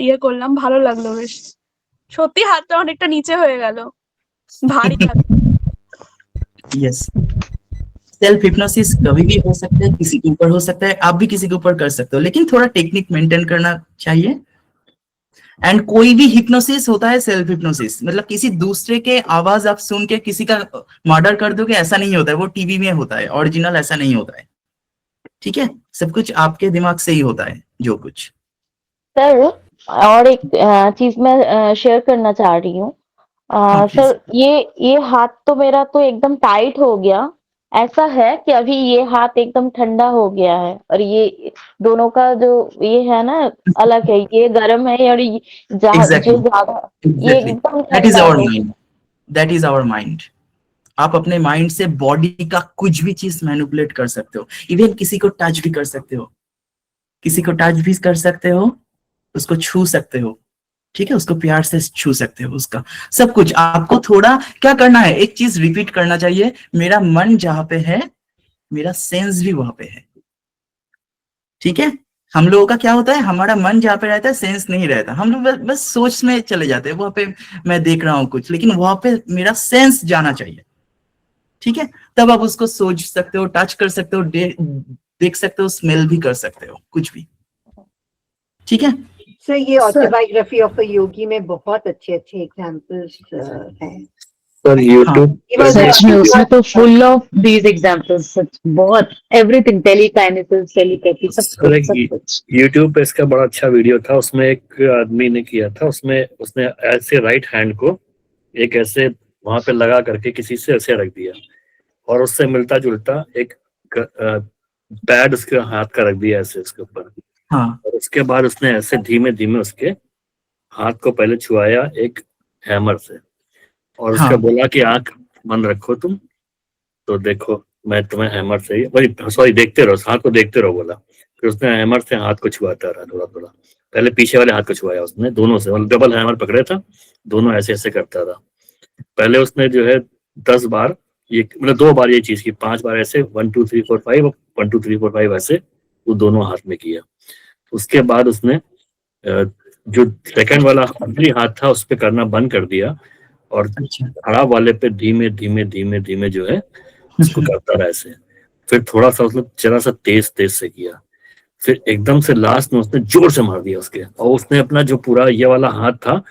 ইয়ে করলাম, ভালো লাগলো বেশ। সত্যি হাতটা অনেকটা নিচে হয়ে গেল, ভারী লাগলো। यस, सेल्फ हिप्नोसिस कभी भी हो सकता है, किसी के ऊपर हो सकता है, आप भी किसी के ऊपर कर सकते हो, लेकिन थोड़ा टेक्निक मेंटेन करना चाहिए। एंड कोई भी हिप्नोसिस होता है सेल्फ हिप्नोसिस, मतलब किसी दूसरे के आवाज आप सुन के किसी का मर्डर कर दोगे, ऐसा नहीं होता है। वो टीवी में होता है, ओरिजिनल ऐसा नहीं होता है। ठीक है, सब कुछ आपके दिमाग से ही होता है, जो कुछ। सर और एक चीज मैं शेयर करना चाह रही हूँ। हाँ, please। सर ये हाथ तो मेरा तो एकदम टाइट हो गया, ऐसा है कि अभी ये हाथ एकदम ठंडा हो गया है, और ये दोनों का जो ये है ना अलग है, ये गर्म है और Exactly. जो ज्यादा ये Exactly. एकदम That is ठंडा our है। mind. That is our mind. आप अपने माइंड से बॉडी का कुछ भी चीज मैनिपुलेट कर सकते हो, इवन किसी को टच भी कर सकते हो, किसी को टच भी कर सकते हो, उसको छू सकते हो। ठीक है, उसको प्यार से छू सकते हो, उसका सब कुछ। आपको थोड़ा क्या करना है, एक चीज रिपीट करना चाहिए, मेरा मन जहां पे है, मेरा सेंस भी वहां पे है। ठीक है, हम लोगों का क्या होता है, हमारा मन जहाँ पे रहता है सेंस नहीं रहता, हम लोग बस सोच में चले जाते हैं, वहां पे मैं देख रहा हूँ कुछ, लेकिन वहां पे मेरा सेंस जाना चाहिए। ठीक है, तब आप उसको सोच सकते हो, टच कर सकते हो, देख सकते हो, स्मेल भी कर सकते हो, कुछ भी। ठीक है सर, ये ऑटोबायोग्राफी ऑफ अ योगी में बहुत अच्छे अच्छे एग्जांपल्स हैं। सर यूट्यूब सच में उसमें तो फुल ऑफ दीज एग्जांपल्स, सच बहुत एवरीथिंग, टेलीकाइनेसिस, टेलीपैथी, सब कुछ। यूट्यूब पे इसका बड़ा अच्छा वीडियो था, उसमें एक आदमी ने किया था, उसमें उसने ऐसे राइट हैंड को एक ऐसे वहां पे लगा करके किसी से ऐसे रख दिया, और उससे मिलता जुलता एक पैड उसके हाथ का रख दिया ऐसे उसके ऊपर। हाँ। और उसके बाद उसने ऐसे धीमे धीमे उसके हाथ को पहले छुआया एक हैमर से, और उसका बोला कि आंख बंद रखो तुम, तो देखो मैं तुम्हें हैमर से, वही सॉरी देखते रहो, हाथ को देखते रहो बोला। फिर उसने हैमर से हाथ को छुआता रहा थोड़ा थोड़ा, पहले पीछे वाले हाथ को छुआया उसने दोनों से, मतलब डबल हैमर पकड़े था, दोनों ऐसे ऐसे करता था। पहले उसने जो है 10 बार ये, मतलब 2 बार ये चीज की, 5 बार ऐसे 1 2 3 4 5 1 2 3 4 5 ऐसे वो दोनों हाथ में किया। उसके बाद उसने जो सेकंड वाला अंदरी हाथ था उस पे करना बंद कर दिया, और खराब वाले पे धीमे धीमे धीमे धीमे जो है उसको करता रहा ऐसे। फिर थोड़ा सा उसने जरा सा तेज से किया, फिर एकदम से लास्ट में उसने जोर से मार दिया उसके, और उसने अपना जो पूरा ये वाला हाथ था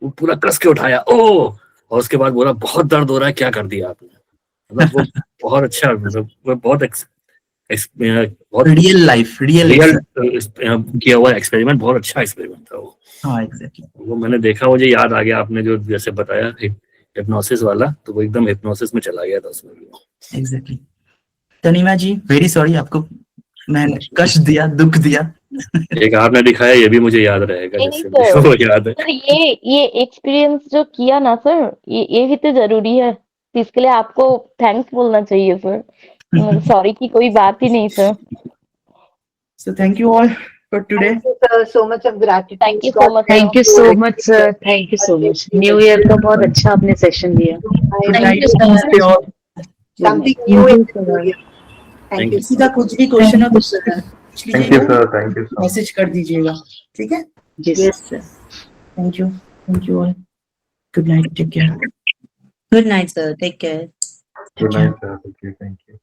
वो पूरा कस के उठाया, ओ, और उसके बाद बोला बहुत दर्द हो रहा है, क्या कर दिया आपने। मतलब वो बहुत अच्छा, मतलब वो बहुत रियल लाइफ रियल किया हुआ एक्सपेरिमेंट, बहुत अच्छा एक्सपेरिमेंट था वो। हाँ एग्जैक्टली, वो मैंने देखा, मुझे याद आ गया आपने जो जैसे बताया हिप्नोसिस वाला, तो वो एकदम हिप्नोसिस में चला गया था उसमें भी। एग्जैक्टली। तनीमा जी वेरी सॉरी, आपको मैंने कष्ट दिया, दुख दिया। एक आपने दिखाया ये भी मुझे याद रहेगा, नहीं जैसे सर, वो याद है। सर ये एक्सपीरियंस जो किया ना सर, ये भी तो जरूरी है, तो इसके लिए आपको थैंक्स बोलना चाहिए सर, सॉरी की कोई बात ही नहीं sir. So thank you all for today. Thank you, sir. So much of gratitude. Thank you so much. Thank you so much sir, thank you so much. New year का बहुत अच्छा आपने session दिया। Good Thank night. you, sir. Namaste all. Something new in the new year. Thank Thank you. you. किसी का कुछ भी question हो तो पूछ लीजिएगा, मैसेज कर दीजिएगा, ठीक है? Yes sir. Thank you all. Good night, take care. Good night, sir. Take care. Take care. Thank you.